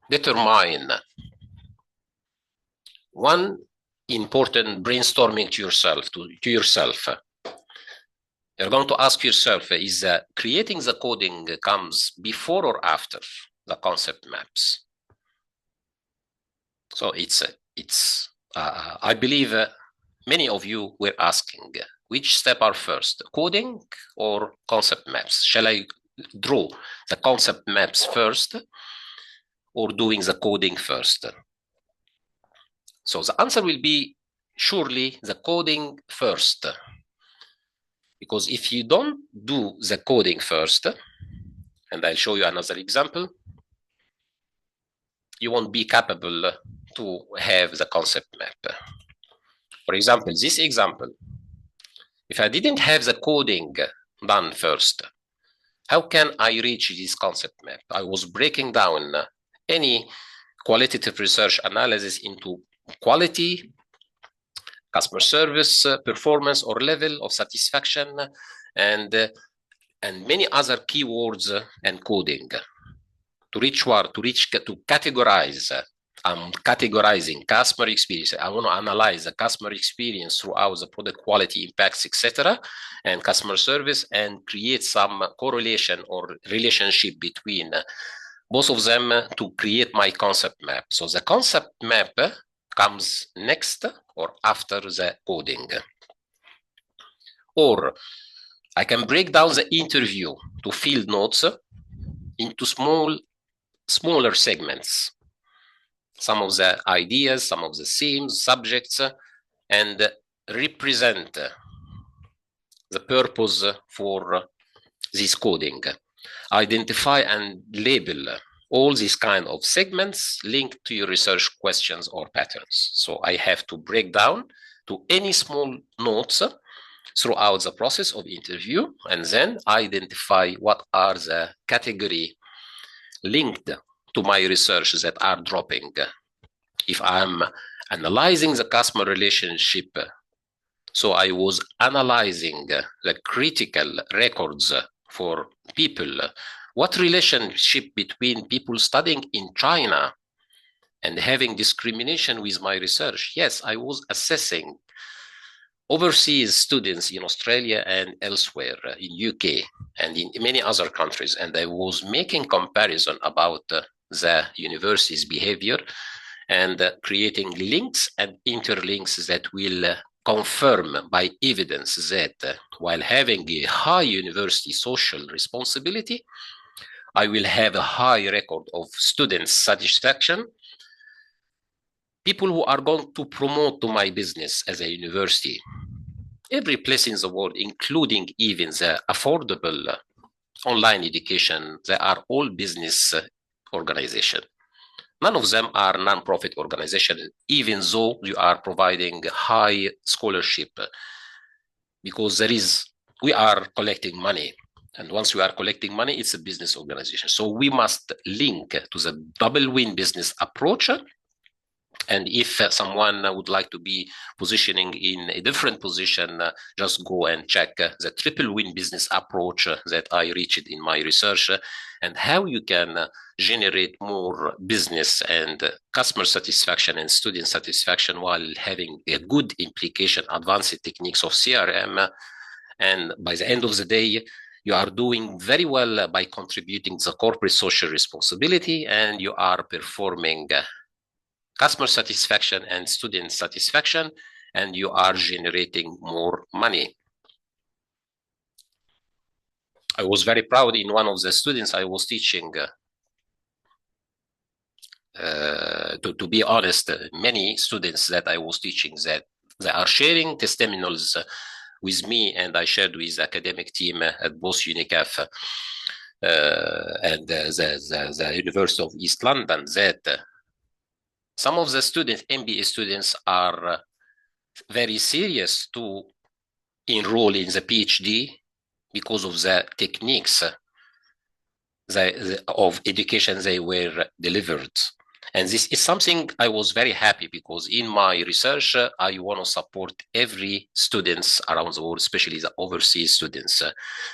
determine one important brainstorming to yourself. You're going to ask yourself, is creating the coding comes before or after the concept maps? So I believe many of you were asking, which step are first, coding or concept maps? Shall I draw the concept maps first or doing the coding first? So the answer will be surely the coding first. Because if you don't do the coding first, and I'll show you another example, you won't be capable to have the concept map. For example, this example, if I didn't have the coding done first, how can I reach this concept map? I was breaking down any qualitative research analysis into quality, customer service, performance or level of satisfaction, and many other keywords and coding. To categorize. I'm categorizing customer experience. I want to analyze the customer experience throughout the product quality impacts, etc., and customer service, and create some correlation or relationship between both of them to create my concept map. So the concept map comes next or after the coding. Or I can break down the interview to field notes into smaller segments. Some of the ideas, some of the themes, subjects, and represent the purpose for this coding. Identify and label all these kind of segments linked to your research questions or patterns. So I have to break down to any small notes throughout the process of interview, and then identify what are the category linked to my research that are dropping. If I'm analyzing the customer relationship, so I was analyzing the critical records for people. What relationship between people studying in China and having discrimination with my research? Yes, I was assessing overseas students in Australia and elsewhere, in UK and in many other countries, and I was making comparison about the university's behavior and creating links and interlinks that will confirm by evidence that while having a high university social responsibility, I will have a high record of student satisfaction. People who are going to promote to my business as a university, every place in the world, including even the affordable online education, they are all business organizations. None of them are non-profit organizations, even though you are providing high scholarship, because we are collecting money. And once we are collecting money, it's a business organization. So we must link to the double win business approach. And if someone would like to be positioning in a different position, just go and check the triple win business approach that I reached in my research, and how you can generate more business and customer satisfaction and student satisfaction while having a good implication, advanced techniques of CRM. And by the end of the day, you are doing very well by contributing to the corporate social responsibility, and you are performing customer satisfaction and student satisfaction, and you are generating more money. I was very proud in one of the students I was teaching, to be honest, many students that I was teaching, that they are sharing testimonials with me, and I shared with the academic team at both UNICAF and the University of East London, that some of the students, MBA students, are very serious to enroll in the PhD because of the techniques of education they were delivered. And this is something I was very happy, because in my research, I want to support every students around the world, especially the overseas students.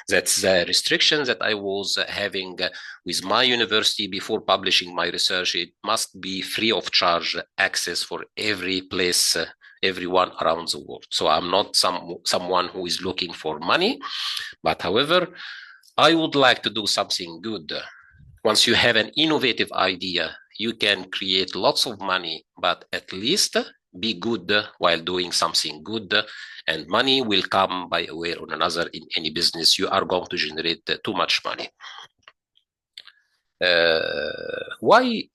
That's the restriction that I was having with my university before publishing my research. It must be free of charge access for every place everyone around the world. So I'm not someone who is looking for money, but however, I would like to do something good. Once you have an innovative idea, you can create lots of money, but at least be good while doing something good, and money will come by a way or another. In any business, you are going to generate too much money. Why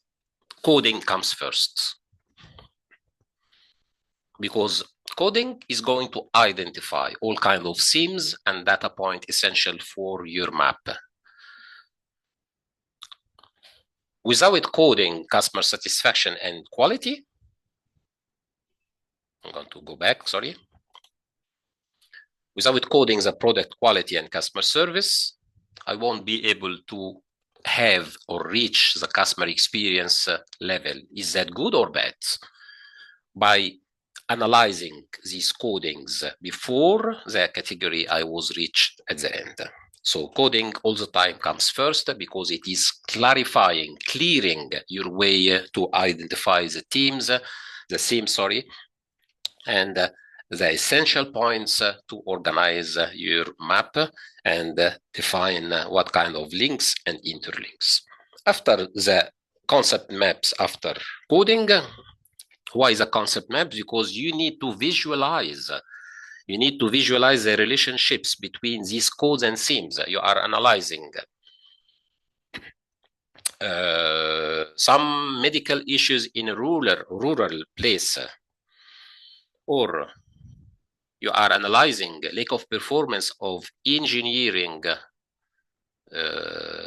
coding comes first? Because coding is going to identify all kinds of themes and data points essential for your map. Without coding customer satisfaction and quality, I'm going to go back, sorry. Without coding the product quality and customer service, I won't be able to have or reach the customer experience level. Is that good or bad? By analyzing these codings before the category I was reached at the end. So coding all the time comes first because it is clarifying, clearing your way to identify the themes, and the essential points to organize your map and define what kind of links and interlinks. After the concept maps, after coding, why the concept maps? Because you need to visualize. You need to visualize the relationships between these codes and themes you are analyzing. Some medical issues in a rural place, or you are analyzing lack of performance of engineering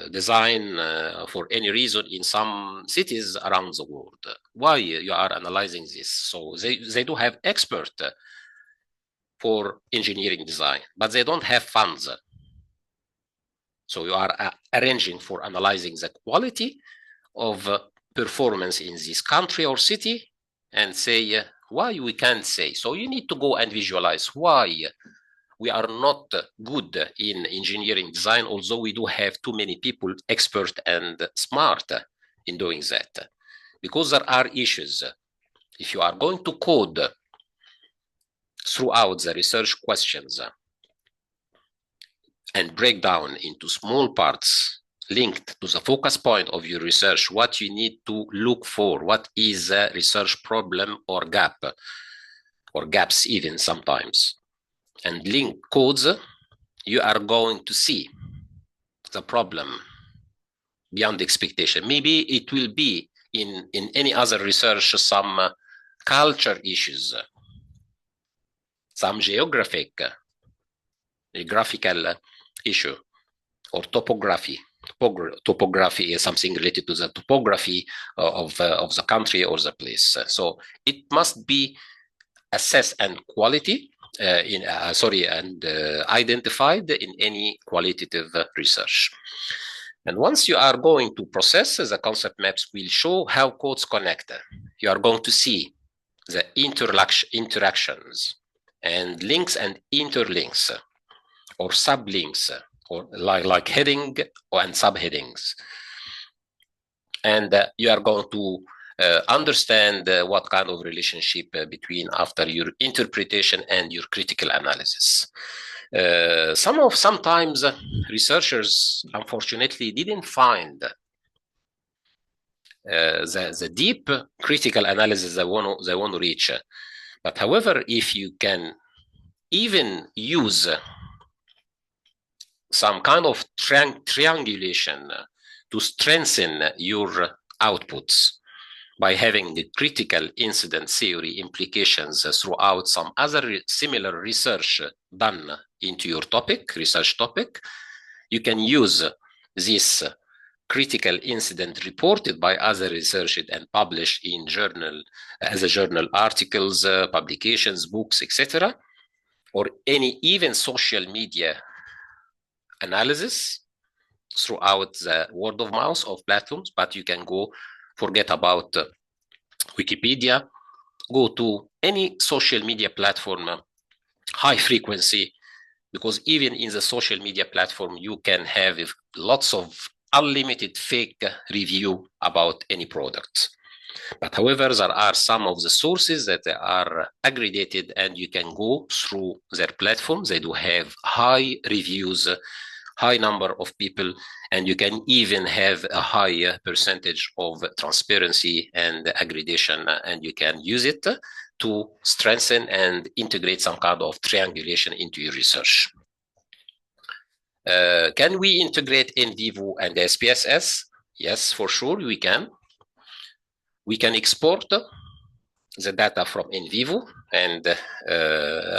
design for any reason in some cities around the world. Why you are analyzing this? So they do have expert for engineering design, but they don't have funds. So you are arranging for analyzing the quality of performance in this country or city and say why we can't say. So you need to go and visualize why we are not good in engineering design, although we do have too many people expert and smart in doing that. Because there are issues. If you are going to code throughout the research questions and break down into small parts linked to the focus point of your research, what you need to look for, what is a research problem or gap, or gaps even sometimes, and link codes, you are going to see the problem beyond expectation. Maybe it will be in any other research some culture issues, some geographical issue, or topography. Topography is something related to the topography of the country or the place. So it must be assessed and identified in any qualitative research. And once you are going to process, the concept maps will show how codes connect. You are going to see the interactions and links and interlinks, or sublinks, or like heading and subheadings. And you are going to understand what kind of relationship between after your interpretation and your critical analysis. Sometimes researchers, unfortunately, didn't find the deep critical analysis they want to reach. But however, if you can even use some kind of triangulation to strengthen your outputs by having the critical incident theory implications throughout some other similar research done into your research topic, you can use this critical incident reported by other research and published in as a journal articles, publications, books, etc., or any even social media analysis throughout the word of mouth of platforms. But you can forget about Wikipedia, go to any social media platform, high frequency, because even in the social media platform, you can have lots of unlimited fake review about any product. But however, there are some of the sources that are aggregated and you can go through their platforms. They do have high reviews, high number of people, and you can even have a high percentage of transparency and aggregation, and you can use it to strengthen and integrate some kind of triangulation into your research. Can we integrate in vivo and SPSS? Yes, for sure, we can. We can export the data from in vivo, and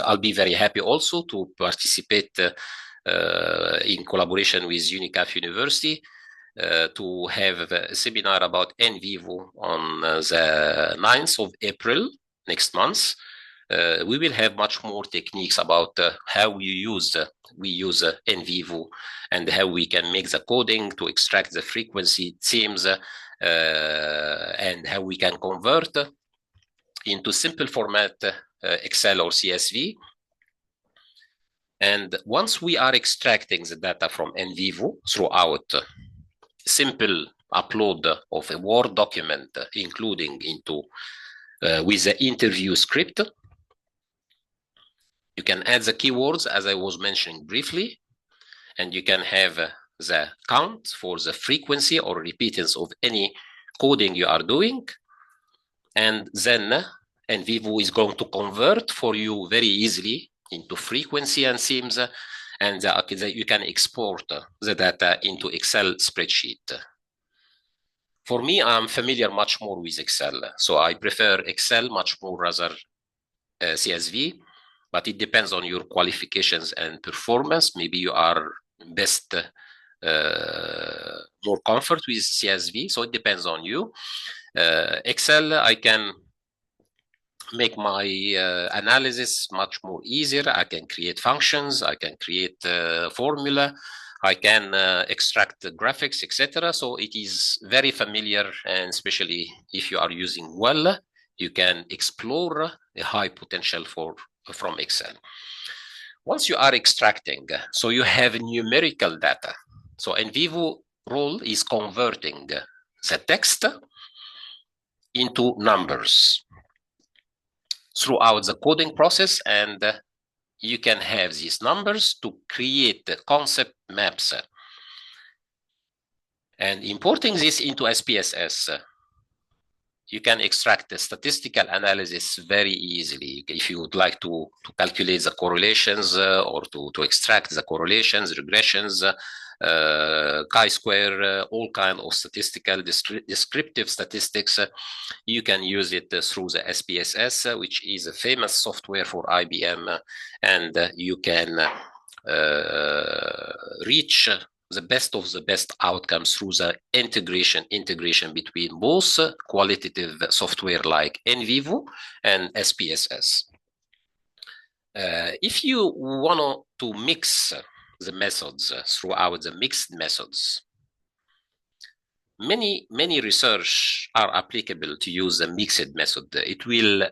I'll be very happy also to participate in collaboration with UNICAF University to have a seminar about in vivo on the 9th of April next month. We will have much more techniques about how we use in vivo and how we can make the coding to extract the frequency themes and how we can convert into simple format Excel or CSV. And once we are extracting the data from in vivo throughout simple upload of a Word document, including into with the interview script, you can add the keywords as I was mentioning briefly, and you can have the count for the frequency or repeatance of any coding you are doing. And then in vivo is going to convert for you very easily into frequency and themes, and you can export the data into Excel spreadsheet. For me, I'm familiar much more with Excel, so I prefer Excel much more rather CSV, but it depends on your qualifications and performance. Maybe you are best more comfort with CSV, so it depends on you. Excel, I can make my analysis much more easier. I can create functions, I can create formula, I can extract the graphics, etc. So it is very familiar, and especially if you are using well, you can explore a high potential from Excel. Once you are extracting, so you have numerical data. So in vivo role is converting the text into numbers throughout the coding process, and you can have these numbers to create the concept maps. And importing this into SPSS, you can extract the statistical analysis very easily. If you would like to calculate the correlations or to extract the correlations, regressions, chi-square, all kind of statistical descriptive statistics, you can use it through the SPSS, which is a famous software for IBM, and you can reach the best of the best outcomes through the integration between both qualitative software like in vivo and SPSS. If you want to mix the methods throughout the mixed methods, many research are applicable to use the mixed method. It will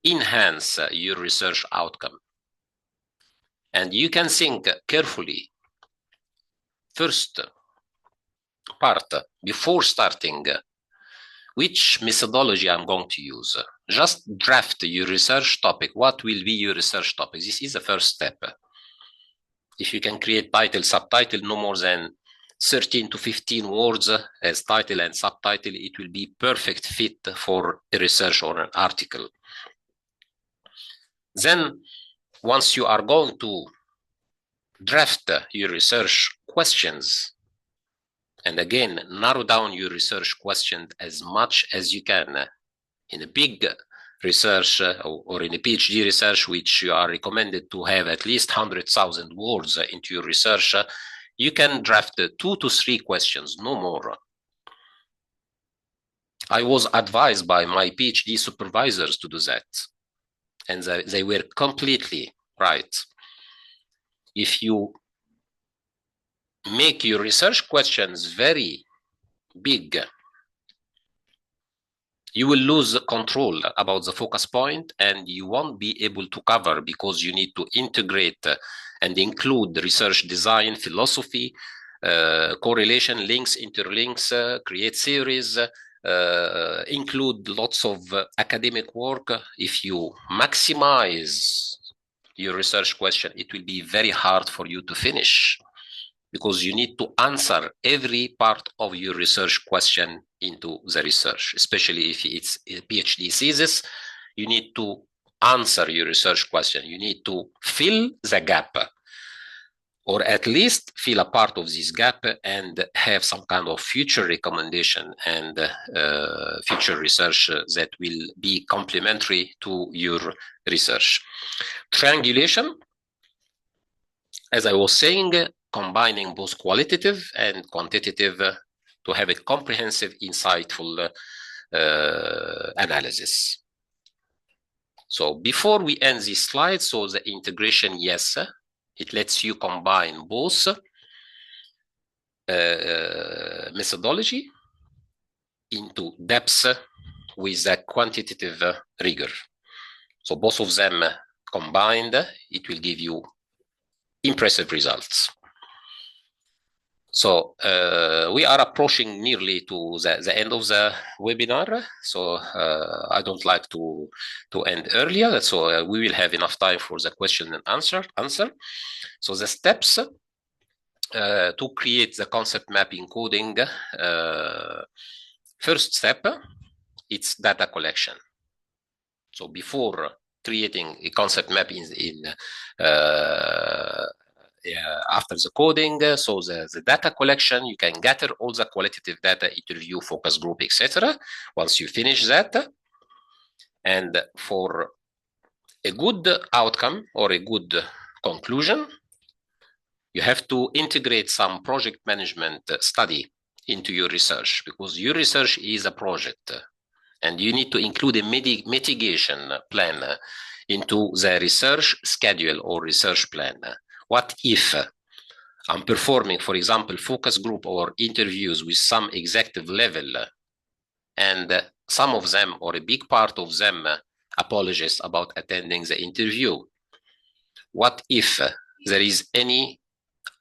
enhance your research outcome, and you can think carefully first part before starting which methodology I'm going to use. Just draft your research topic. What will be your research topic? This is the first step. If you can create title, subtitle, no more than 13 to 15 words as title and subtitle, it will be perfect fit for a research or an article. Then once you are going to draft your research questions, and again, narrow down your research question as much as you can. In a big research or in a PhD research, which you are recommended to have at least 100,000 words into your research, you can draft 2 to 3 questions, no more. I was advised by my PhD supervisors to do that, and they were completely right. If you make your research questions very big, you will lose control about the focus point, and you won't be able to cover, because you need to integrate and include research design, philosophy, correlation, links, interlinks, create series, include lots of academic work. If you maximize your research question, it will be very hard for you to finish, because you need to answer every part of your research question into the research, especially if it's a PhD thesis. You need to answer your research question. You need to fill the gap, or at least fill a part of this gap and have some kind of future recommendation and future research that will be complementary to your research. Triangulation, as I was saying, combining both qualitative and quantitative to have a comprehensive, insightful analysis. So before we end this slide, so the integration, yes, it lets you combine both methodology into depth with the quantitative rigor. So both of them combined, it will give you impressive results. So we are approaching nearly to the end of the webinar. So I don't like to end earlier. So we will have enough time for the question and answer. So the steps to create the concept map encoding. First step, it's data collection. So before creating a concept map after the coding, so the data collection, you can gather all the qualitative data, interview, focus group, etc. Once you finish that, and for a good outcome or a good conclusion, you have to integrate some project management study into your research, because your research is a project, and you need to include a mitigation plan into the research schedule or research plan. What if I'm performing, for example, focus group or interviews with some executive level, and some of them, or a big part of them, apologize about attending the interview? What if there is any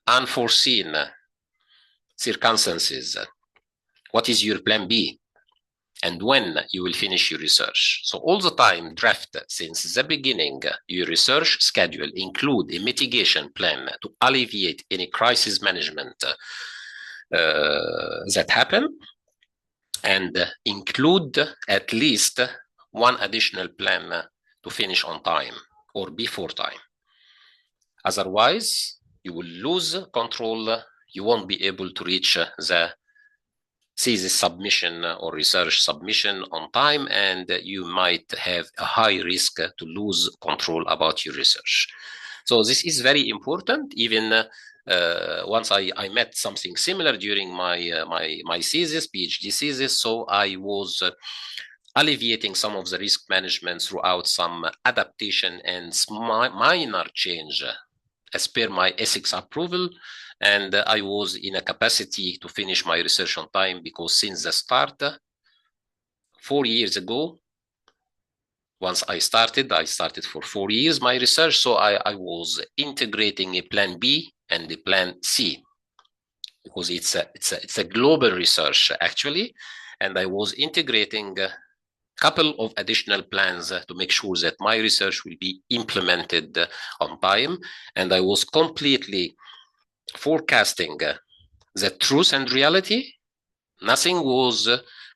unforeseen circumstances? What is your plan B? And when you will finish your research? So all the time, draft since the beginning your research schedule, include a mitigation plan to alleviate any crisis management that happen, and include at least one additional plan to finish on time or before time. Otherwise, you will lose control. You won't be able to reach the thesis submission or research submission on time, and you might have a high risk to lose control about your research. So this is very important. Even once I met something similar during my thesis, PhD thesis, so I was alleviating some of the risk management throughout some adaptation and minor change as per my ethics approval. And I was in a capacity to finish my research on time, because since the start, 4 years ago, once I started for 4 years my research. So I was integrating a plan B and a plan C, because it's a global research actually. And I was integrating a couple of additional plans to make sure that my research will be implemented on time. And I was completely forecasting the truth and reality. Nothing was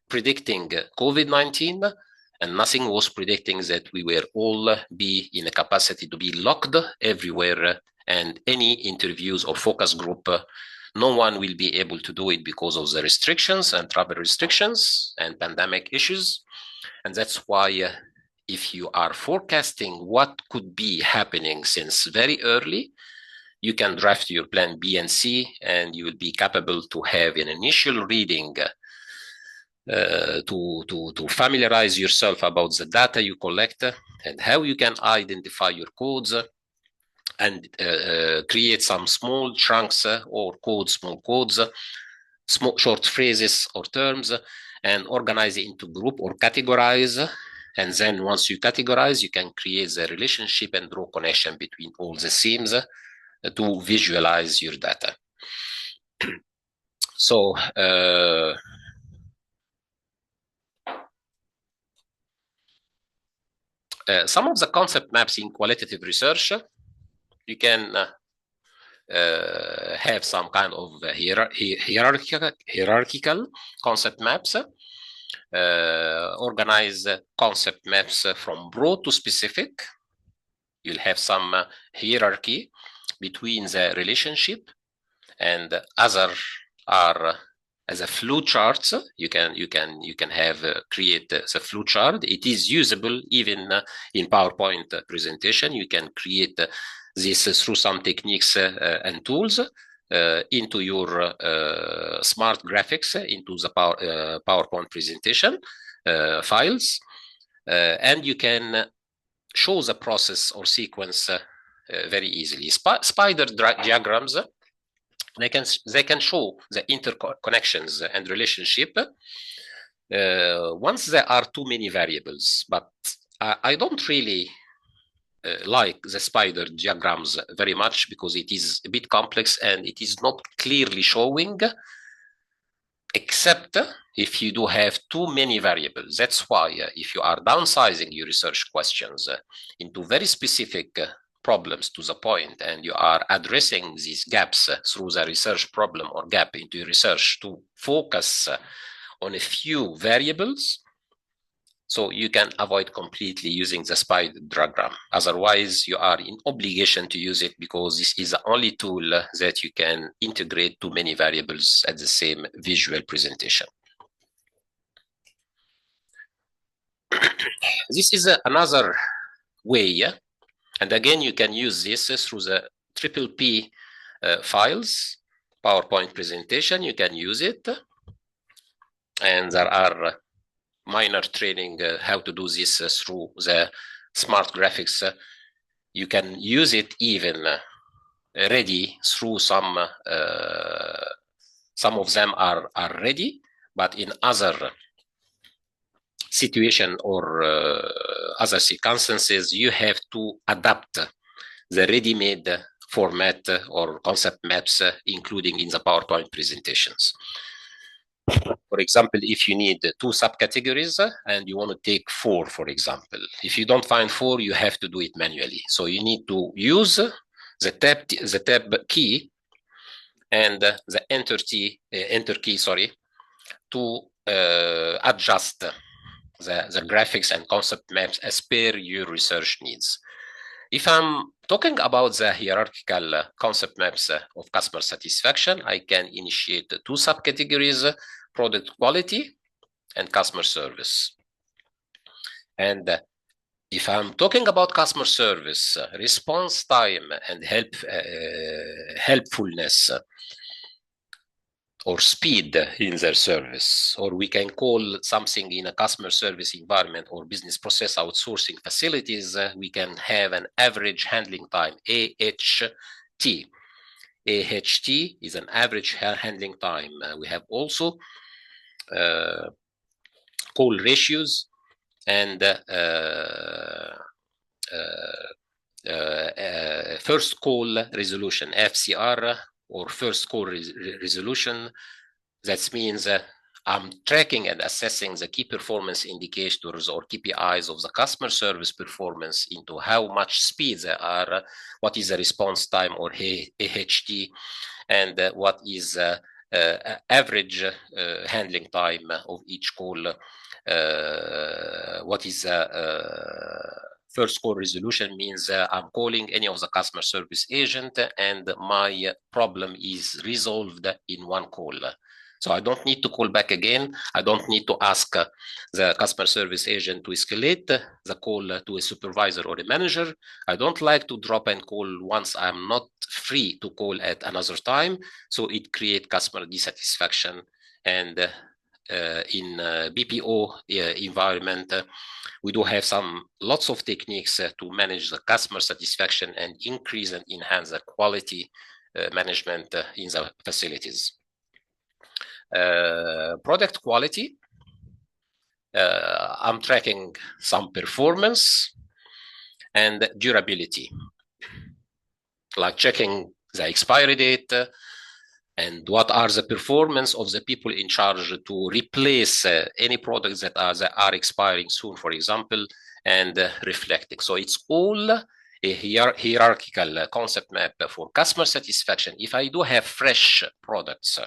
predicting COVID-19, and nothing was predicting that we will all be in a capacity to be locked everywhere, and any interviews or focus group, no one will be able to do it because of the restrictions and travel restrictions and pandemic issues. And that's why if you are forecasting what could be happening since very early, you can draft your plan B and C, and you will be capable to have an initial reading to familiarize yourself about the data you collect and how you can identify your codes and create some small chunks or codes, small codes, small short phrases or terms, and organize it into group or categorize. And then once you categorize, you can create the relationship and draw connection between all the themes to visualize your data. So Some of the concept maps in qualitative research, you can have some kind of hierarchical concept maps, organize concept maps from broad to specific. You'll have some hierarchy between the relationship, and other are as a flow chart. You can have create the flow chart. It is usable even in PowerPoint presentation. You can create this through some techniques and tools into your smart graphics, into the PowerPoint presentation files, and you can show the process or sequence very easily. Spider diagrams, they can show the interconnections and relationship once there are too many variables. But I don't really like the spider diagrams very much, because it is a bit complex and it is not clearly showing, except if you do have too many variables. That's why if you are downsizing your research questions into very specific problems to the point, and you are addressing these gaps through the research problem or gap into your research to focus on a few variables, so you can avoid completely using the spider diagram. Otherwise, you are in obligation to use it, because this is the only tool that you can integrate too many variables at the same visual presentation. This is another way, and again, you can use this through the PPP files, PowerPoint presentation. You can use it, and there are minor training how to do this through the smart graphics. You can use it even ready through some of them are ready, but in other situation or other circumstances, you have to adapt the ready-made format or concept maps, including in the PowerPoint presentations. For example, if you need 2 subcategories and you want to take 4, for example, if you don't find 4, you have to do it manually. So you need to use the tab key and the enter key, to adjust the graphics and concept maps as per your research needs. If I'm talking about the hierarchical concept maps of customer satisfaction, I can initiate 2 subcategories: product quality and customer service. And if I'm talking about customer service, response time and helpfulness or speed in their service, or we can call something in a customer service environment or business process outsourcing facilities, we can have an average handling time, AHT. AHT is an average handling time. We have also call ratios and first call resolution, FCR, or first call resolution. That means I'm tracking and assessing the key performance indicators or KPIs of the customer service performance into how much speed they are, what is the response time or AHT, and what is average handling time of each call, what is first call resolution means I'm calling any of the customer service agent and my problem is resolved in one call. So I don't need to call back again. I don't need to ask the customer service agent to escalate the call to a supervisor or a manager. I don't like to drop and call once I'm not free to call at another time. So it creates customer dissatisfaction. And in BPO environment, we do have lots of techniques to manage the customer satisfaction and increase and enhance the quality management in the facilities. Product quality, I'm tracking some performance and durability, like checking the expiry date and what are the performance of the people in charge to replace any products that are expiring soon, for example, and reflecting. So it's all a hierarchical concept map for customer satisfaction. If I do have fresh products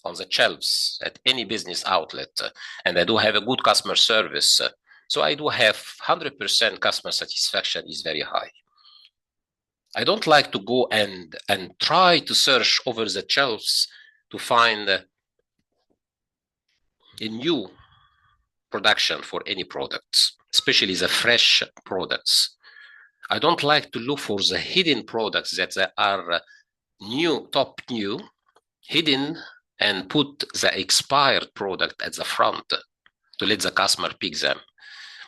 on the shelves at any business outlet, and I do have a good customer service, so I do have 100% customer satisfaction is very high. I don't like to go and try to search over the shelves to find a new production for any products, especially the fresh products. I don't like to look for the hidden products that are new, top new, hidden, and put the expired product at the front to let the customer pick them.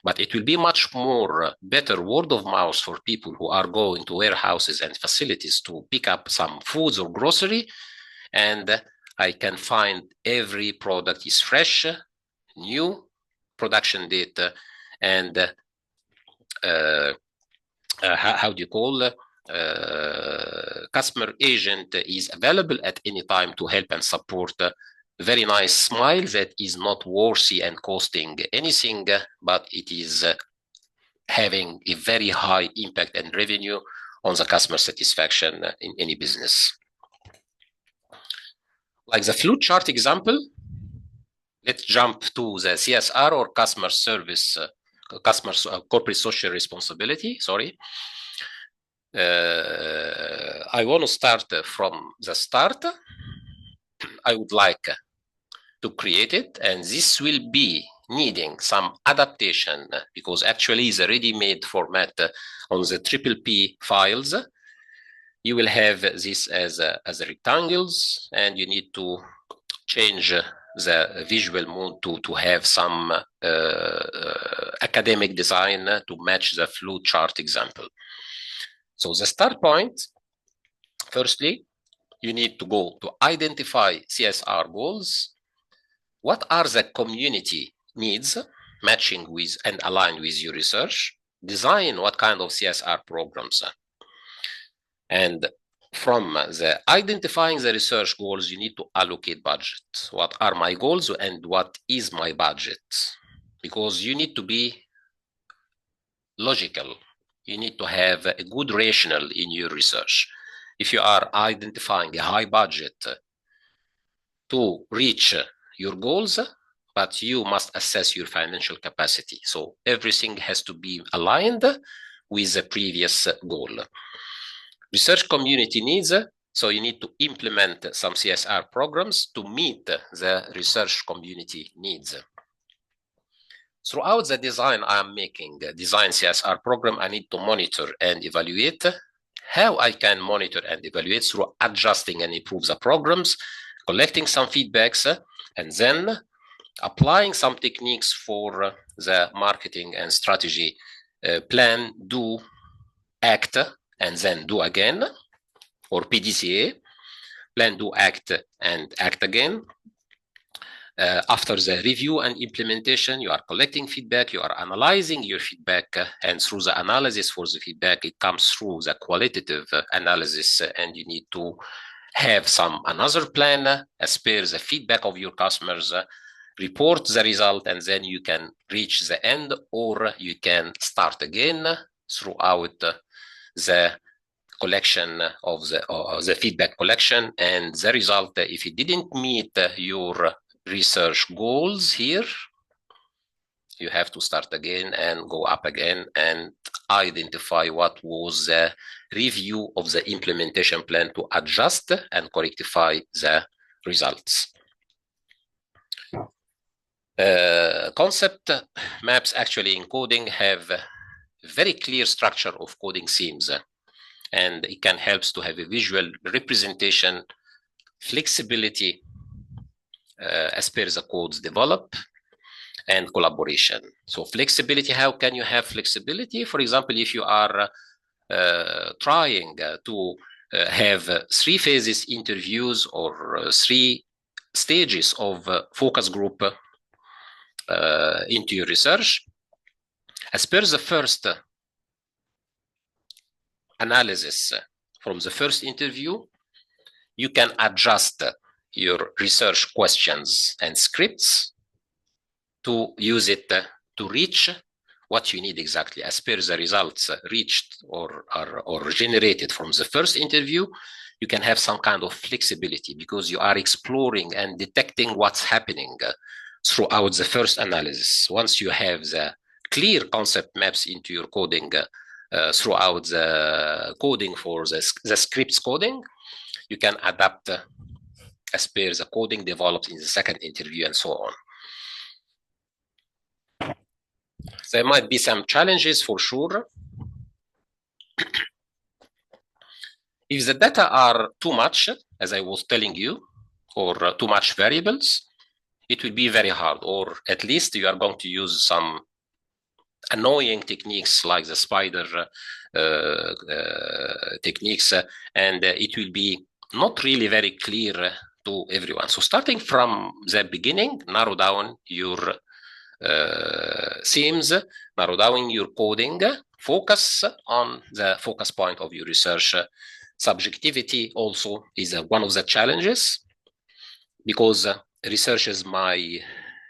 But it will be much more better word of mouth for people who are going to warehouses and facilities to pick up some foods or grocery, and I can find every product is fresh, new production data, and how do you call customer agent is available at any time to help and support. Very nice smile that is not worthy and costing anything, but it is having a very high impact and revenue on the customer satisfaction in any business. Like the flow chart example, let's jump to the CSR or customer service, corporate social responsibility, sorry. I want to start from the start. I would like to create it, and this will be needing some adaptation because actually it's a ready-made format on the PPP files. You will have this as rectangles, and you need to change the visual mode to have some academic design to match the flow chart example. So the start point, firstly, you need to go to identify CSR goals. What are the community needs matching with and aligned with your research? Design what kind of CSR programs. And from the identifying the research goals, you need to allocate budget. What are my goals and what is my budget? Because you need to be logical. You need to have a good rationale in your research. If you are identifying a high budget to reach your goals, but you must assess your financial capacity. So everything has to be aligned with the previous goal. Research community needs, so you need to implement some CSR programs to meet the research community needs. Throughout the design I am making, design CSR program, I need to monitor and evaluate. How I can monitor and evaluate through adjusting and improve the programs, collecting some feedbacks, and then applying some techniques for the marketing and strategy plan, do, act, and then do again, or PDCA, plan, do, act, and act again. After the review and implementation, you are collecting feedback, you are analyzing your feedback, and through the analysis for the feedback, it comes through the qualitative analysis, and you need to have another plan as per the feedback of your customers, report the result, and then you can reach the end, or you can start again throughout the collection of the feedback collection, and the result, if it didn't meet your research goals here, you have to start again and go up again and identify what was the review of the implementation plan to adjust and correctify the results. Concept maps actually in coding have a very clear structure of coding themes, and it can help to have a visual representation, flexibility as per the codes develop, and collaboration. So flexibility, how can you have flexibility? For example, if you are trying to have 3 phases interviews or 3 stages of focus group into your research, as per the first analysis from the first interview, you can adjust your research questions and scripts to use it to reach what you need exactly as per the results reached or generated from the first interview, you can have some kind of flexibility because you are exploring and detecting what's happening throughout the first analysis. Once you have the clear concept maps into your coding throughout the coding for the scripts coding, you can adapt as per the coding developed in the second interview and so on. There might be some challenges for sure. If the data are too much, as I was telling you, or too much variables, it will be very hard, or at least you are going to use some annoying techniques like the spider techniques, and it will be not really very clear to everyone. So starting from the beginning, narrow down your themes, narrow down your coding, focus on the focus point of your research. Subjectivity also is one of the challenges because researchers might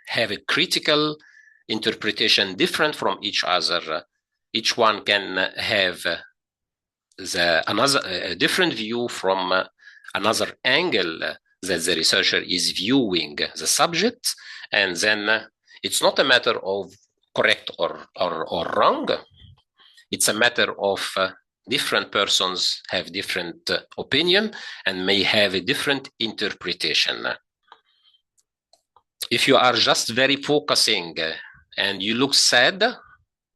have a critical interpretation different from each other. Each one can have a different view from another angle that the researcher is viewing the subject, and then it's not a matter of correct or wrong. It's a matter of different persons have different opinion and may have a different interpretation. If you are just very focusing and you look sad,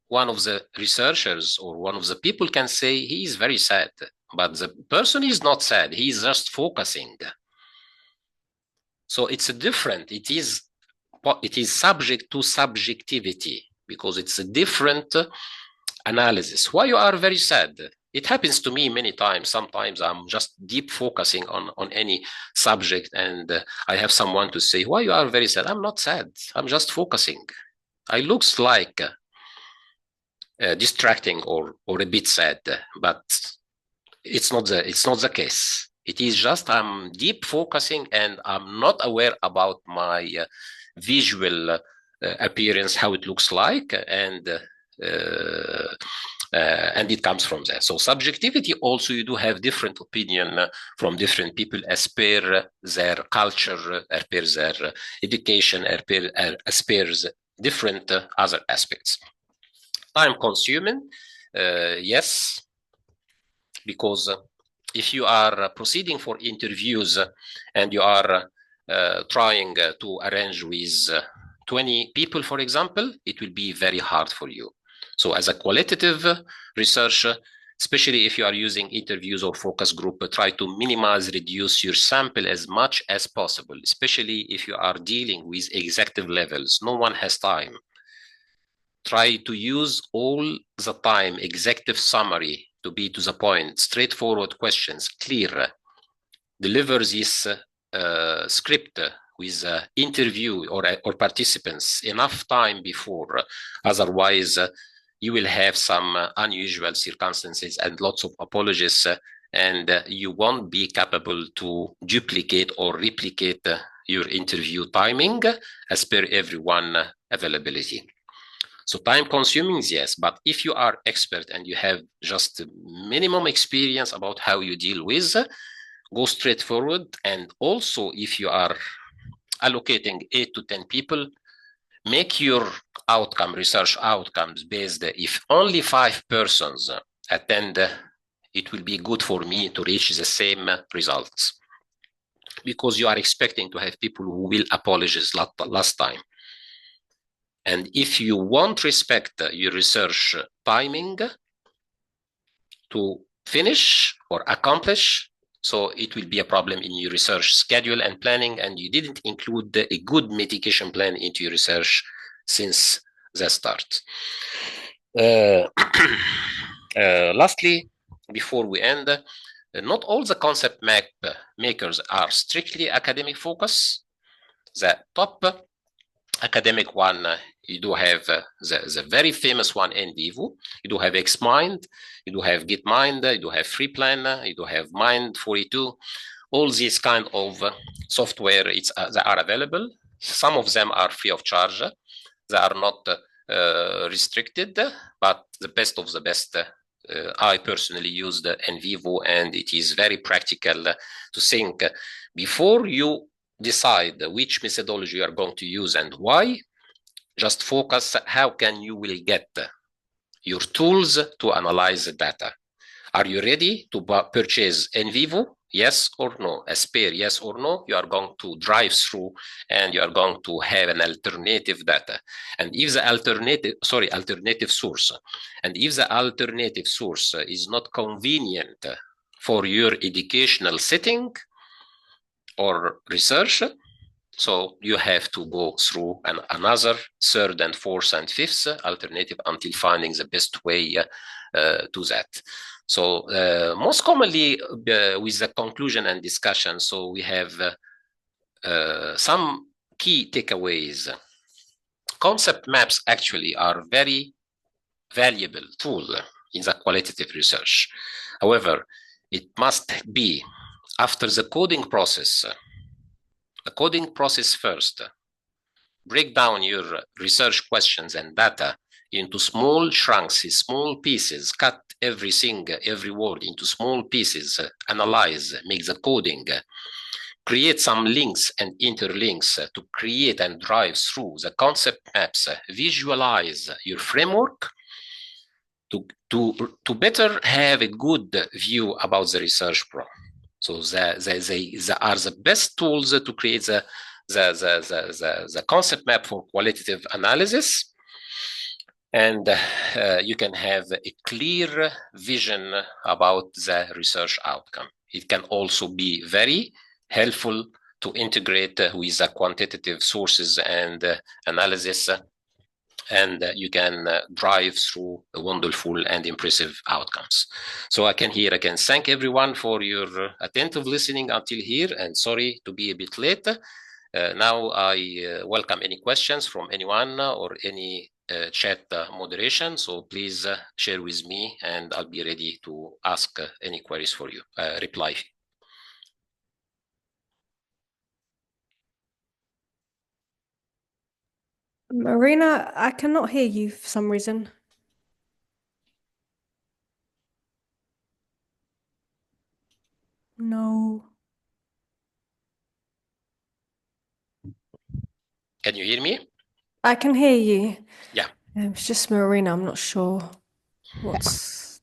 one of the researchers or one of the people can say he is very sad, but the person is not sad, he is just focusing. So it's different. It is subject to subjectivity because it's a different analysis. Why you are very sad? It happens to me many times. Sometimes I'm just deep focusing on any subject and I have someone to say, why you are very sad? I'm not sad. I'm just focusing. I looks like distracting or a bit sad, but it's not the case. It is just I'm deep focusing and I'm not aware about my visual appearance, how it looks like, and it comes from there. So subjectivity also, you do have different opinion from different people as per their culture, as per their education, as per different other aspects. Time consuming, yes, because if you are proceeding for interviews and you are trying to arrange with 20 people, for example, it will be very hard for you. So as a qualitative researcher, especially if you are using interviews or focus group, try to minimize, reduce your sample as much as possible, especially if you are dealing with executive levels. No one has time. Try to use all the time executive summary to be to the point, straightforward questions, clear. Deliver this script with interview or participants enough time before. Otherwise, you will have some unusual circumstances and lots of apologies, and you won't be capable to duplicate or replicate your interview timing as per everyone availability. So time consuming, yes, but if you are expert and you have just minimum experience about how you deal with, go straight forward. And also if you are allocating 8 to 10 people, make your research outcomes based. If only 5 persons attend, it will be good for me to reach the same results, because you are expecting to have people who will apologize last time. And if you won't respect your research timing to finish or accomplish, so it will be a problem in your research schedule and planning, and you didn't include a good mitigation plan into your research since the start. Lastly, before we end, not all the concept map makers are strictly academic focus. The top academic one, you do have the very famous one, NVivo. You do have XMind, you do have GitMind, you do have FreePlan, you do have Mind42. All these kind of software, they are available. Some of them are free of charge. They are not restricted, but the best of the best. I personally use the NVivo, and it is very practical to think before you decide which methodology you are going to use and why. Just focus how can you will get your tools to analyze the data. Are you ready to purchase NVivo? Yes or no? A spare, yes or no? You are going to drive through and you are going to have an alternative data. And if the alternative source. And if the alternative source is not convenient for your educational setting or research, so you have to go through another third and fourth and fifth alternative until finding the best way to that. So most commonly with the conclusion and discussion, so we have some key takeaways. Concept maps actually are very valuable tool in the qualitative research. However, it must be after the coding process. The coding process first. Break down your research questions and data into small chunks, small pieces, cut everything, every word into small pieces, analyze, make the coding, create some links and interlinks to create and drive through the concept maps, visualize your framework to better have a good view about the research problem. So they are the best tools to create the concept map for qualitative analysis. And you can have a clear vision about the research outcome. It can also be very helpful to integrate with the quantitative sources and analysis, and you can drive through wonderful and impressive outcomes. So I can thank everyone for your attentive listening until here, and sorry to be a bit late. Now I welcome any questions from anyone or any chat moderation. So please share with me and I'll be ready to ask any queries for you, reply. Marina, I cannot hear you for some reason. No. Can you hear me? I can hear you. Yeah. It's just Marina. I'm not sure what's...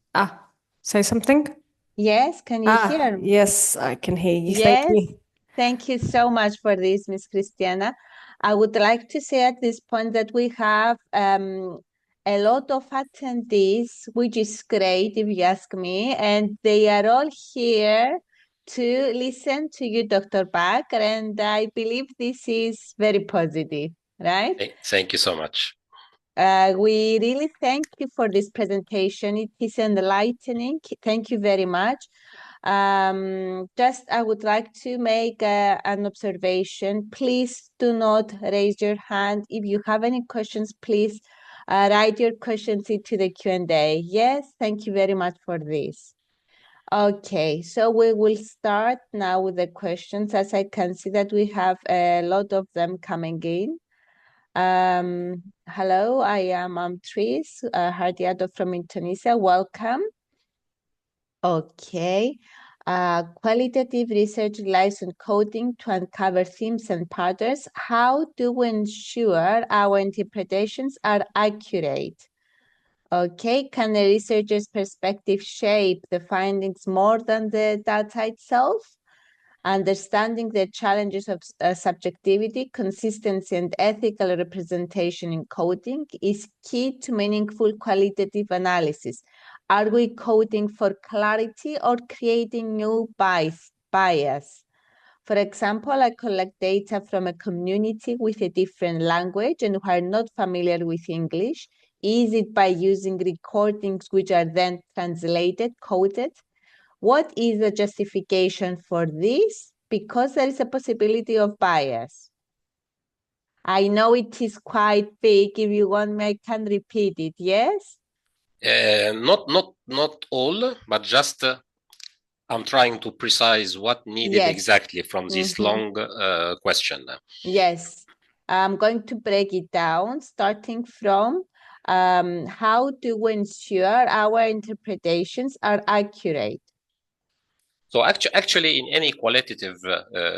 say something? Yes, can you hear me? Yes, I can hear you. Yes. Thank you. Thank you so much for this, Ms. Christiana. I would like to say at this point that we have a lot of attendees, which is great if you ask me, and they are all here to listen to you, Dr. Bakr, and I believe this is very positive, right? Thank you so much. We really thank you for this presentation. It is enlightening. Thank you very much. I would like to make an observation. Please do not raise your hand. If you have any questions, please write your questions into the Q&A. Yes, thank you very much for this. Okay, so we will start now with the questions, as I can see that we have a lot of them coming in. Hello, I am Tris Hardiado from Indonesia. Welcome. Okay. Qualitative research relies on coding to uncover themes and patterns. How do we ensure our interpretations are accurate? Okay, can the researcher's perspective shape the findings more than the data itself? Understanding the challenges of subjectivity, consistency, and ethical representation in coding is key to meaningful qualitative analysis. Are we coding for clarity or creating new bias? For example, I collect data from a community with a different language and who are not familiar with English. Is it by using recordings which are then translated, coded? What is the justification for this? Because there is a possibility of bias. I know it is quite big. If you want me, I can repeat it, yes? Not all, but just I'm trying to precise what needed exactly from this long question. Yes, I'm going to break it down, starting from How do we ensure our interpretations are accurate? So actually, in any qualitative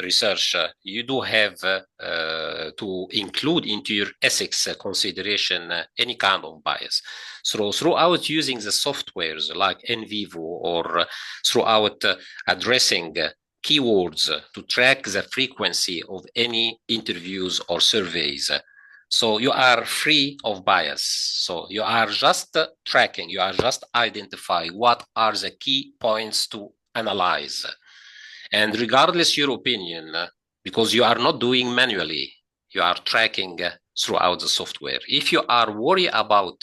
research, you do have to include into your ethics consideration any kind of bias. So throughout using the softwares like NVivo or throughout addressing keywords to track the frequency of any interviews or surveys. So you are free of bias. So you are just tracking, you are just identifying what are the key points to analyze. And regardless your opinion, because you are not doing manually, you are tracking throughout the software. If you are worried about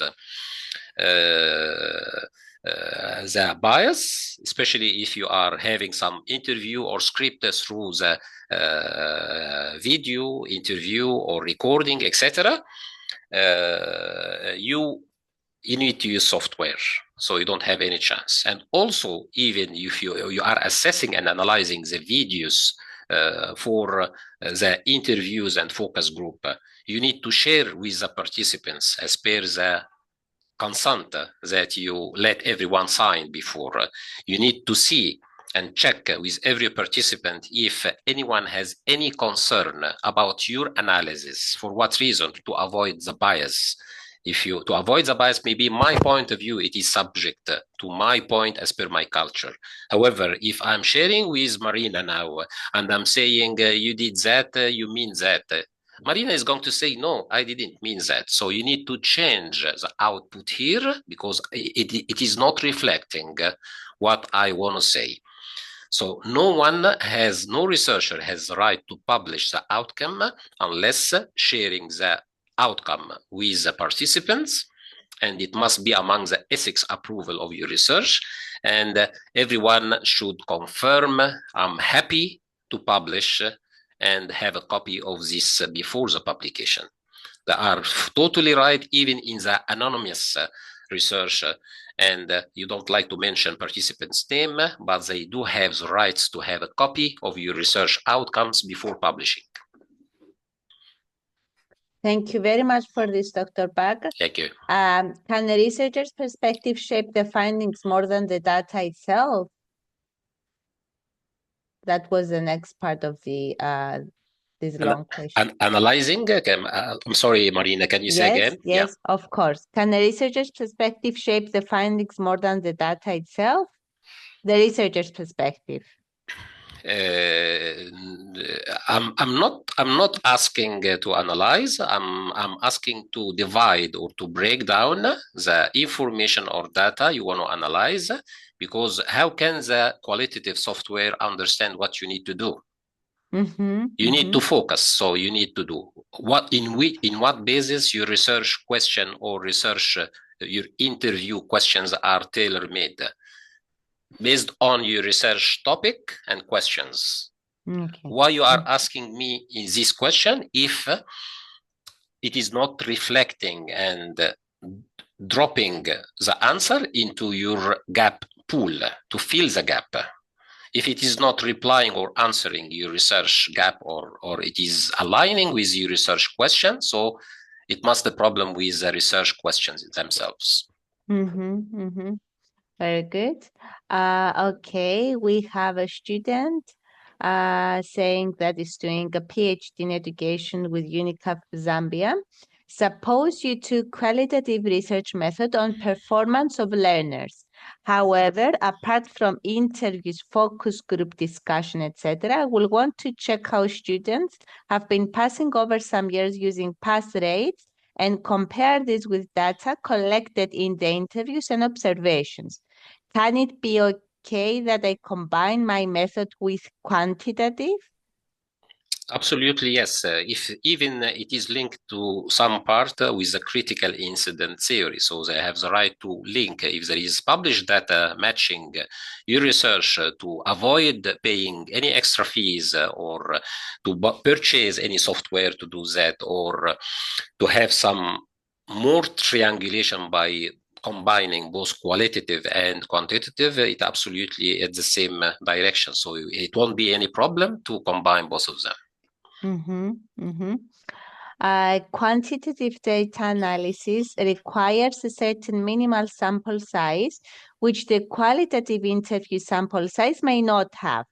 the bias, especially if you are having some interview or script through the video, interview or recording, etc., you need to use software, so you don't have any chance. And also, even if you are assessing and analyzing the videos for the interviews and focus group, you need to share with the participants as per the consent that you let everyone sign before. You need to see and check with every participant if anyone has any concern about your analysis. For what reason? To avoid the bias. To avoid the bias, maybe my point of view, it is subject to my point as per my culture. However, if I'm sharing with Marina now and I'm saying you did that, you mean that, Marina is going to say, no, I didn't mean that. So you need to change the output here because it is not reflecting what I want to say. So no researcher has the right to publish the outcome unless sharing the outcome with the participants, and it must be among the ethics approval of your research, and everyone should confirm, I'm happy to publish and have a copy of this before the publication. They are totally right, even in the anonymous research, and you don't like to mention participants' name, but they do have the rights to have a copy of your research outcomes before publishing. Thank you very much for this, Dr. Bakr. Thank you. Can a researcher's perspective shape the findings more than the data itself? That was the next part of the this long question. Analyzing, I'm sorry, Marina, can you say again? Yes, of course. Can a researcher's perspective shape the findings more than the data itself? The researcher's perspective. I'm not asking to analyze. I'm asking to divide or to break down the information or data you want to analyze, because how can the qualitative software understand what you need to do? You need to focus, so you need to do in what basis your research question or research your interview questions are tailor-made based on your research topic and questions. Okay. Why you are asking me in this question if it is not reflecting and dropping the answer into your gap pool to fill the gap? If it is not replying or answering your research gap, or it is aligning with your research question, so it must be a problem with the research questions themselves. Very good. Okay, we have a student saying that is doing a PhD in education with UNICAF Zambia. Suppose you took qualitative research method on performance of learners. However, apart from interviews, focus group discussion, etc., we'll want to check how students have been passing over some years using pass rates and compare this with data collected in the interviews and observations. Can it be okay that I combine my method with quantitative? Absolutely, yes. If even it is linked to some part with the critical incident theory, so they have the right to link if there is published data matching your research to avoid paying any extra fees or to purchase any software to do that, or to have some more triangulation by combining both qualitative and quantitative, it absolutely at the same direction. So it won't be any problem to combine both of them. Quantitative data analysis requires a certain minimal sample size, which the qualitative interview sample size may not have.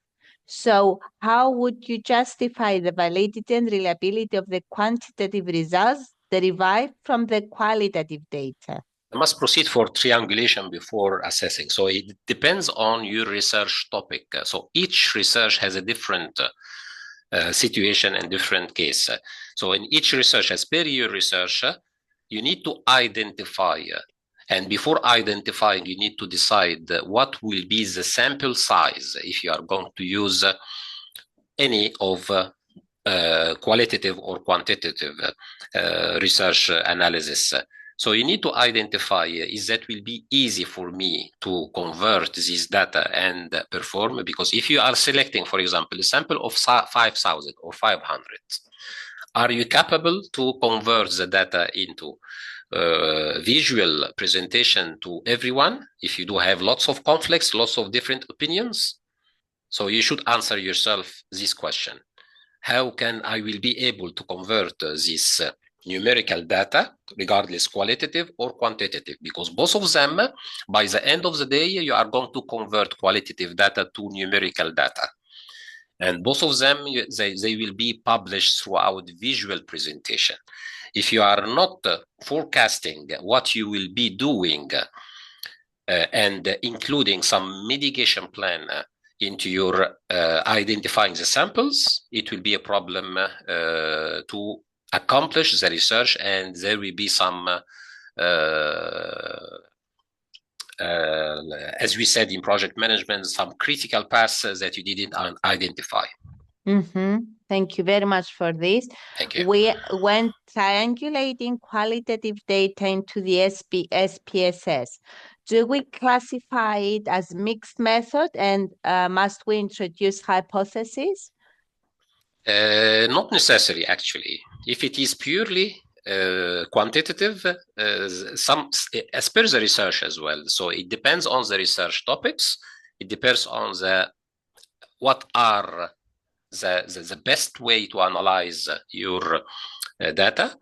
So how would you justify the validity and reliability of the quantitative results derived from the qualitative data? I must proceed for triangulation before assessing. So it depends on your research topic. So each research has a different situation and different case. So in each research, as per your research, you need to identify, and before identifying, you need to decide what will be the sample size if you are going to use any of qualitative or quantitative research analysis. So you need to identify is that will be easy for me to convert this data and perform, because if you are selecting, for example, a sample of 5,000 or 500, are you capable to convert the data into visual presentation to everyone? If you do have lots of conflicts, lots of different opinions, so you should answer yourself this question. How can I will be able to convert this numerical data, regardless qualitative or quantitative? Because both of them, by the end of the day, you are going to convert qualitative data to numerical data. And both of them, they will be published throughout visual presentation. If you are not forecasting what you will be doing and including some mitigation plan into your identifying the samples, it will be a problem to accomplish the research, and there will be some, as we said in project management, some critical paths that you didn't identify. Mm-hmm. Thank you very much for this. Thank you. When triangulating qualitative data into the SPSS, do we classify it as mixed method, and must we introduce hypotheses? Not necessary, actually. If it is purely quantitative, some as per the research as well. So it depends on the research topics. It depends on what are the best way to analyze your data.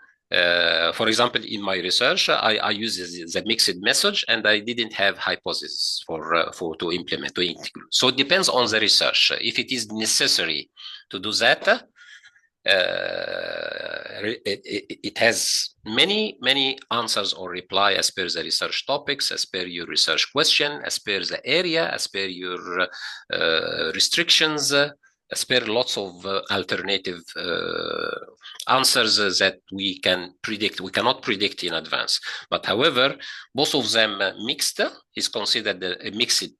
For example, in my research, I use the mixed method, and I didn't have hypothesis to implement, to integrate. So it depends on the research. If it is necessary to do that, it has many answers or reply as per the research topics, as per your research question, as per the area, as per your restrictions, as per lots of alternative answers that we can predict. We cannot predict in advance. But however, both of them mixed is considered a mixed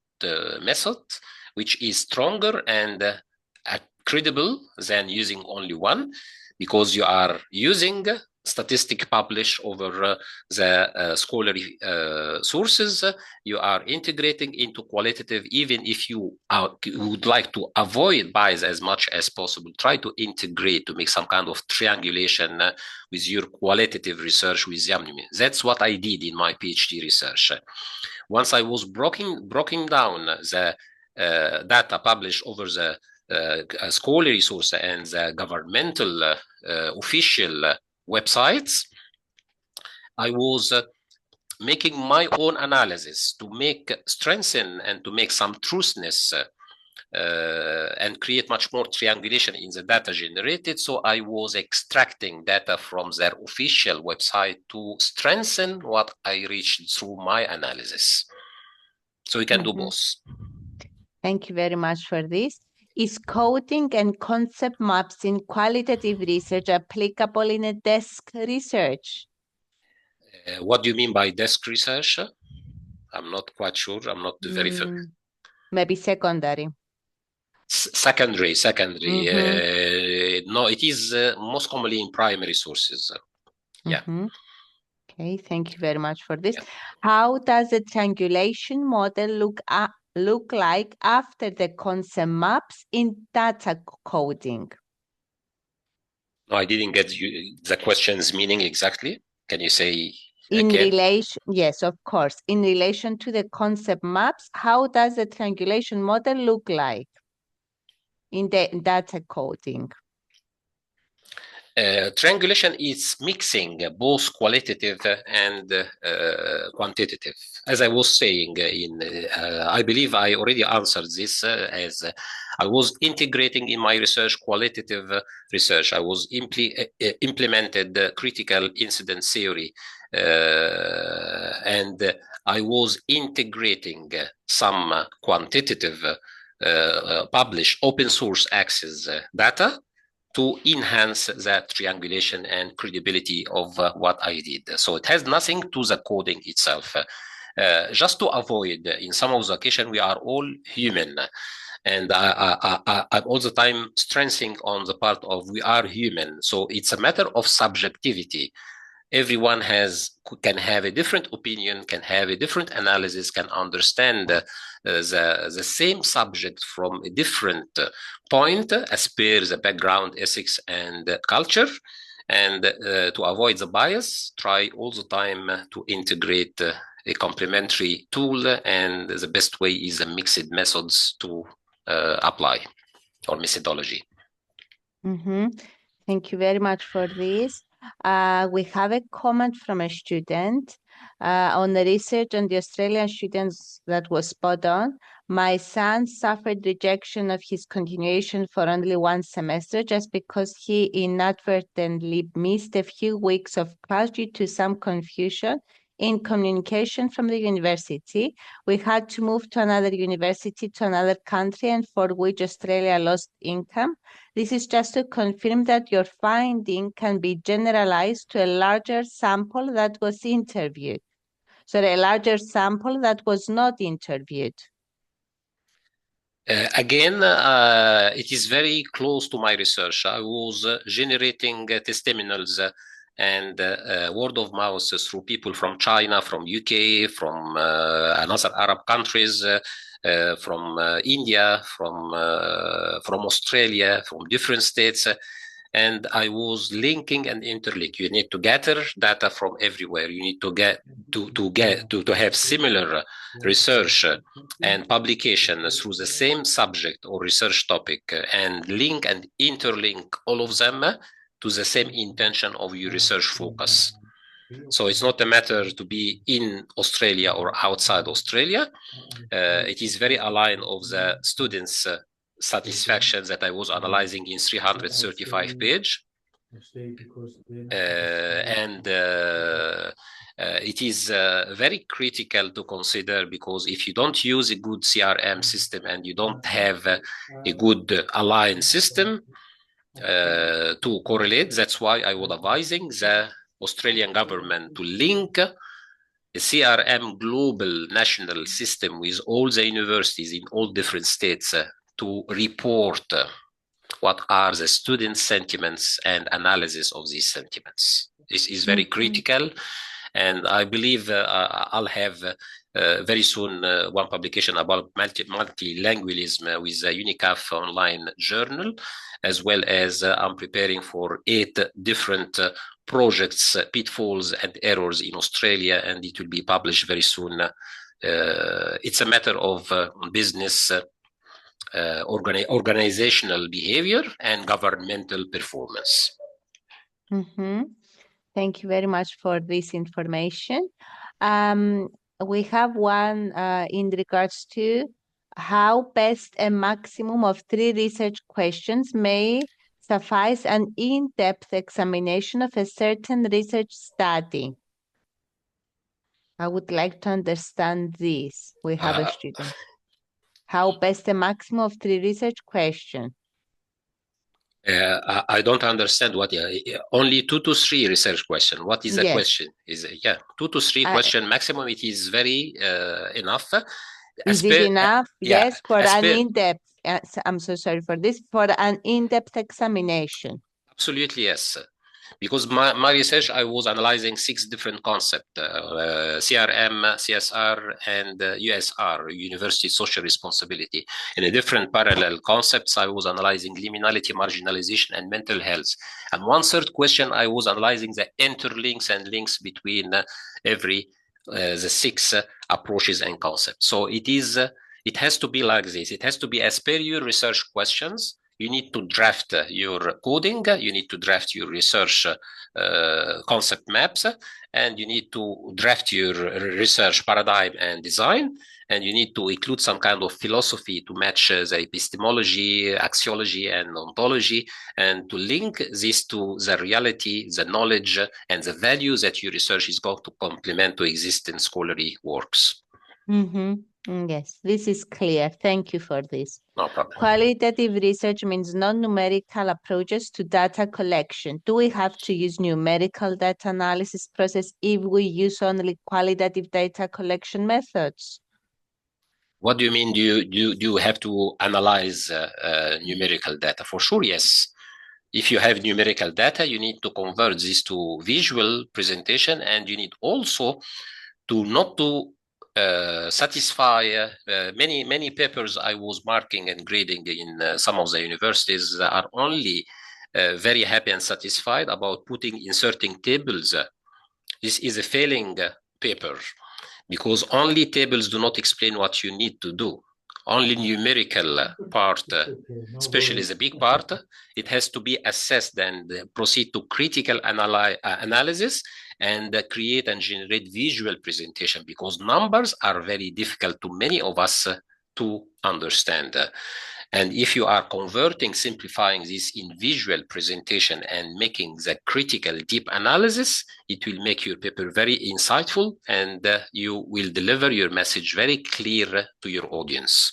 method, which is stronger and credible than using only one, because you are using statistic published over the scholarly sources. You are integrating into qualitative. Even if you would like to avoid bias as much as possible, try to integrate, to make some kind of triangulation with your qualitative research with Yamnimi. That's what I did in my PhD research. Once I was breaking down the data published over the scholarly source and the governmental official websites, I was making my own analysis to strengthen and to make some truthness and create much more triangulation in the data generated. So I was extracting data from their official website to strengthen what I reached through my analysis. So you can do both. Thank you very much for this. Is coding and concept maps in qualitative research applicable in a desk research? What do you mean by desk research? I'm not quite sure. I'm not very familiar. Maybe secondary. Secondary. No, it is most commonly in primary sources. Yeah. Okay, thank you very much for this. Yeah. How does the triangulation model look like after the concept maps in data coding? No, I didn't get the question's meaning exactly. Can you say in again? relation? Yes, of course. In relation to the concept maps, how does the triangulation model look like in the data coding? Triangulation is mixing both qualitative and quantitative. As I was saying, I believe I already answered this as I was integrating in my research qualitative research. I was implemented critical incident theory, and I was integrating some quantitative published open source access data to enhance the triangulation and credibility of what I did. So it has nothing to the coding itself. Just to avoid, in some of the occasions, we are all human. And I'm all the time stressing on the part of we are human. So it's a matter of subjectivity. Everyone can have a different opinion, can have a different analysis, can understand the same subject from a different point as per the background, ethics, and culture. And to avoid the bias, try all the time to integrate a complementary tool, and the best way is a mixed methods to apply, or methodology. Mm-hmm. Thank you very much for this. We have a comment from a student on the research on the Australian students that was spot on. My son suffered rejection of his continuation for only one semester just because he inadvertently missed a few weeks of class due to some confusion in communication from the university. We had to move to another university to another country, and for which Australia lost income. This is just to confirm that your finding can be generalized to a larger sample that was interviewed. So a larger sample that was not interviewed. Again, it is very close to my research. I was generating testimonials and word of mouth through people from China, from UK, from another Arab countries, from India, from Australia, from different states. And I was linking and interlink. You need to gather data from everywhere. You need to to have similar research and publication through the same subject or research topic, and link and interlink all of them to the same intention of your research focus. So it's not a matter to be in Australia or outside Australia. It is very aligned of the students' satisfaction that I was analyzing in 335 page. It is very critical to consider, because if you don't use a good CRM system and you don't have a good aligned system to correlate, that's why I was advising the Australian government to link a CRM global national system with all the universities in all different states to report what are the student sentiments and analysis of these sentiments. This is very critical. And I believe I'll have very soon one publication about multilingualism with the UNICAF online journal, as well as I'm preparing for 8 different projects, pitfalls and errors in Australia, and it will be published very soon. It's a matter of business organizational behavior and governmental performance. Mm-hmm. Thank you very much for this information. We have one in regards to how best a maximum of 3 research questions may suffice an in-depth examination of a certain research study. I would like to understand this. We have a student. How best a maximum of 3 research questions? I don't understand what. Only 2 to 3 research question. What is the question? Is 2 to 3 question maximum? It is very enough. Is it enough? Yes, for an in-depth. I'm so sorry for this. For an in-depth examination. Absolutely yes. Because my research, I was analyzing 6 different concepts, CRM, CSR, and USR, University Social Responsibility. In a different parallel concepts, I was analyzing liminality, marginalization, and mental health. And one third question, I was analyzing the interlinks and links between the 6 approaches and concepts. So it has to be like this. It has to be as per your research questions. you need to draft your coding, you need to draft your research concept maps, and you need to draft your research paradigm and design, and you need to include some kind of philosophy to match the epistemology, axiology, and ontology, and to link this to the reality, the knowledge, and the value that your research is going to complement to existing scholarly works. Yes, this is clear. Thank you for this. No problem. Qualitative research means non-numerical approaches to data collection. Do we have to use numerical data analysis process if we use only qualitative data collection methods? What do you mean? Do you have to analyze numerical data? For sure, yes. If you have numerical data, you need to convert this to visual presentation, and you need also to not to satisfy many papers I was marking and grading in some of the universities are only very happy and satisfied about inserting tables. This is a failing paper, because only tables do not explain what you need to do. Only numerical part, especially the big part, it has to be assessed and proceed to critical analysis and create and generate visual presentation, because numbers are very difficult to many of us to understand. And if you are converting, simplifying this in visual presentation and making the critical deep analysis, it will make your paper very insightful, and you will deliver your message very clear to your audience.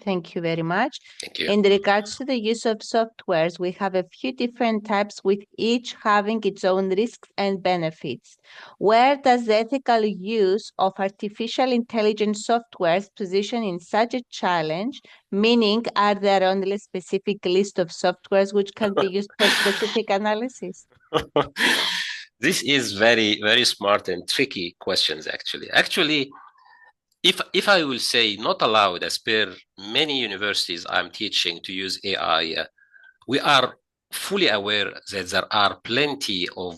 Thank you very much. Thank you. In regards to the use of softwares, we have a few different types, with each having its own risks and benefits. Where does the ethical use of artificial intelligence softwares position in such a challenge? Meaning, are there only a specific list of softwares which can be used for specific analysis? This is very, very smart and tricky questions, actually. Actually, if I will say not allowed, as per many universities I'm teaching, to use AI, we are fully aware that there are plenty of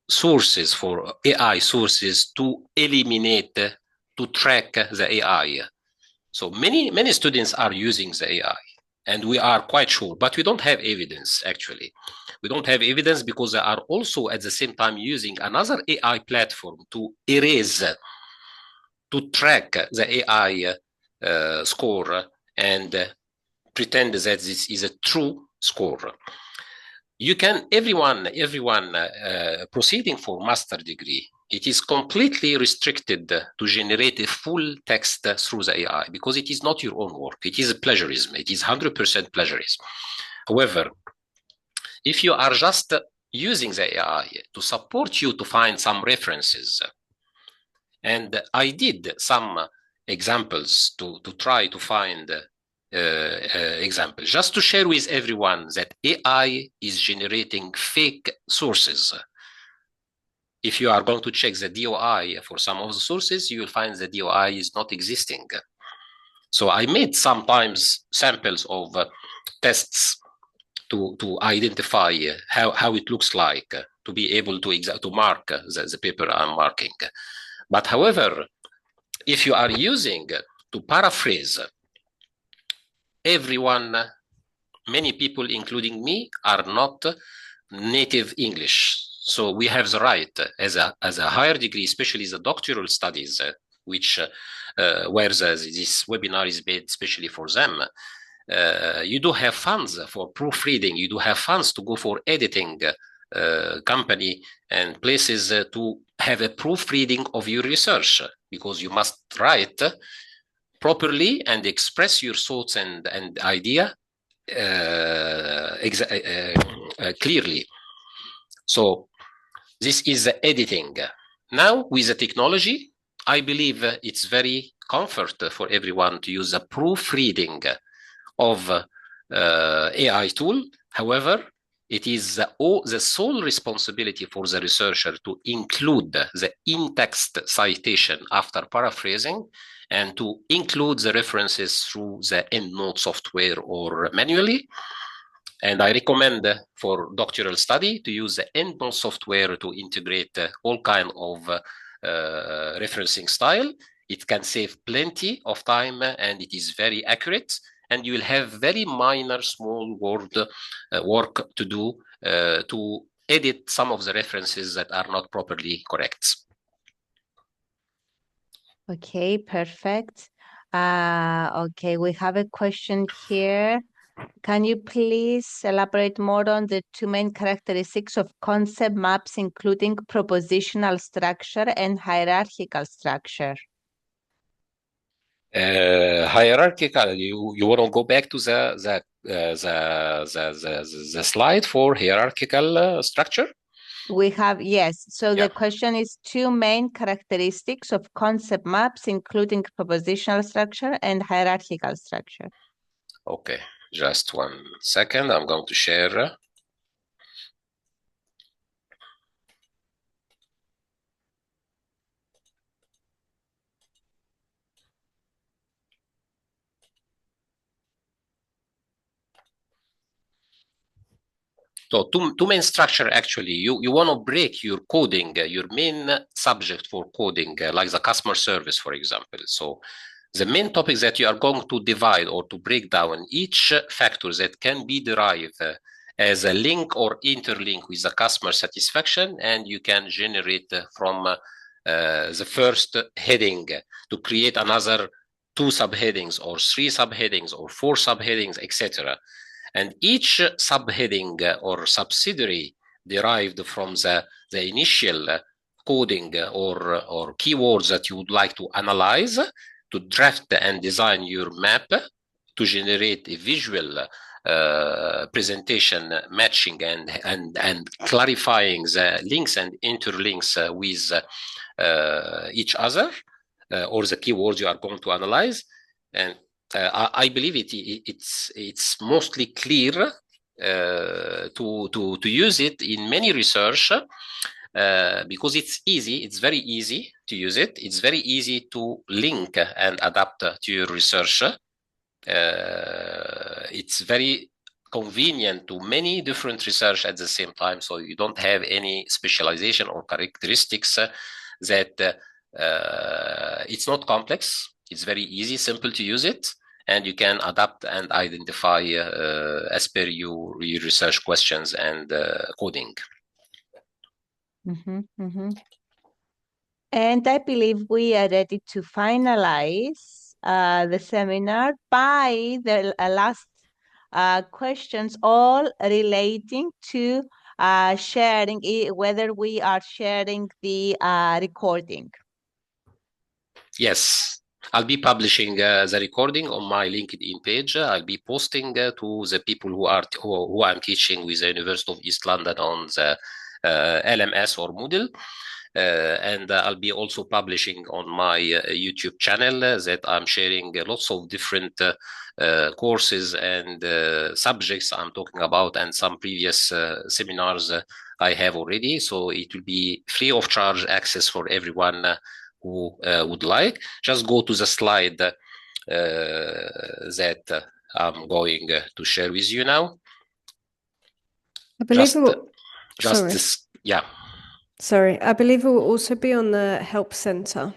sources for AI sources to eliminate, to track the AI. So many students are using the AI, and we are quite sure, but we don't have evidence, actually. We don't have evidence because they are also at the same time using another AI platform to erase, to track the AI score and pretend that this is a true score. You can, everyone proceeding for master degree, it is completely restricted to generate a full text through the AI, because it is not your own work. It is a plagiarism. It is 100% plagiarism. However, if you are just using the AI to support you to find some references, and I did some examples to try to find examples, just to share with everyone that AI is generating fake sources. If you are going to check the DOI for some of the sources, you will find the DOI is not existing. So I made sometimes samples of tests to identify how it looks like, to be able to mark the paper I'm marking. But however, if you are using to paraphrase, many people, including me, are not native English. So we have the right as a higher degree, especially the doctoral studies, which where this webinar is made especially for them. You do have funds for proofreading. You do have funds to go for editing company and places to have a proofreading of your research, because you must write properly and express your thoughts and idea clearly. So this is the editing. Now with the technology, I believe it's very comfort for everyone to use a proofreading of AI tool. However, it is the sole responsibility for the researcher to include the in-text citation after paraphrasing, and to include the references through the EndNote software or manually. And I recommend for doctoral study to use the EndNote software to integrate all kind of referencing style. It can save plenty of time, and it is very accurate. and you will have very minor, small work to do to edit some of the references that are not properly correct. Okay, perfect. Okay, we have a question here. Can you please elaborate more on the two main characteristics of concept maps, including propositional structure and hierarchical structure? Hierarchical. You want to go back to the slide for hierarchical structure? We have, yes. So Yeah. the question is two main characteristics of concept maps, including propositional structure and hierarchical structure. Okay, just 1 second. I'm going to share. So two main structure, actually, you want to break your coding, your main subject for coding, like the customer service, for example. So the main topics that you are going to divide or to break down each factor that can be derived as a link or interlink with the customer satisfaction, and you can generate from the first heading to create another 2 subheadings or 3 subheadings or 4 subheadings, etc. And each subheading or subsidiary derived from the initial coding or keywords that you would like to analyze, to draft and design your map, to generate a visual presentation matching and clarifying the links and interlinks with each other, or the keywords you are going to analyze. And I believe it's mostly clear to use it in many research because it's easy. It's very easy to use it. It's very easy to link and adapt to your research. It's very convenient to many different research at the same time, so you don't have any specialization or characteristics that it's not complex. It's very easy, simple to use it, and you can adapt and identify as per your research questions and coding. And I believe we are ready to finalize the seminar by the last questions, all relating to sharing, whether we are sharing the recording. Yes, I'll be publishing the recording on my LinkedIn page. I'll be posting to the people who I'm teaching with the University of East London on the LMS or Moodle. And I'll be also publishing on my YouTube channel that I'm sharing lots of different courses and subjects I'm talking about, and some previous seminars I have already. So it will be free of charge access for everyone who would like. Just go to the slide that I'm going to share with you now. I believe Sorry, I believe it will also be on the help center.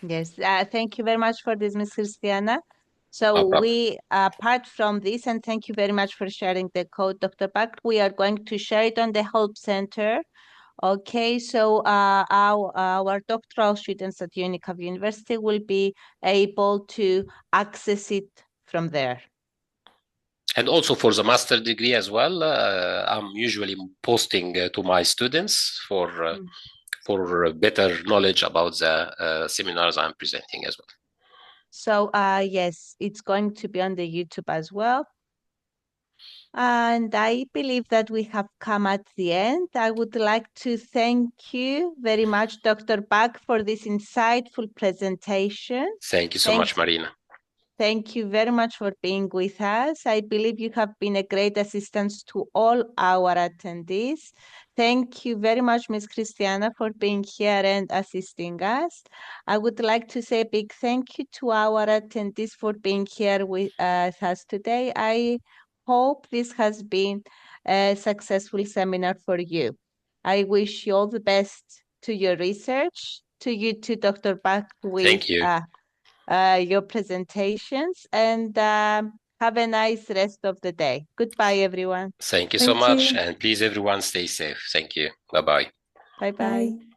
Yes, thank you very much for this, Ms. Christiana. So we, apart from this, and thank you very much for sharing the code, Dr. Bakr, we are going to share it on the help center. Okay, so our doctoral students at UNICAF University will be able to access it from there. And also for the master degree as well, I'm usually posting to my students for better knowledge about the seminars I'm presenting as well. So yes, it's going to be on the YouTube as well. And I believe that we have come at the end. I would like to thank you very much, Dr. Bakr, for this insightful presentation. Thank you so much, Marina. Thank you very much for being with us. I believe you have been a great assistance to all our attendees. Thank you very much, Ms. Christiana, for being here and assisting us. I would like to say a big thank you to our attendees for being here with us today. I hope this has been a successful seminar for you. I wish you all the best to your research, to you too, Dr. Bakr, with Thank you. your presentations, and have a nice rest of the day. Goodbye, everyone. Thank you so Thank much. you. And please, everyone, stay safe. Thank you. Bye-bye. Bye-bye. Bye.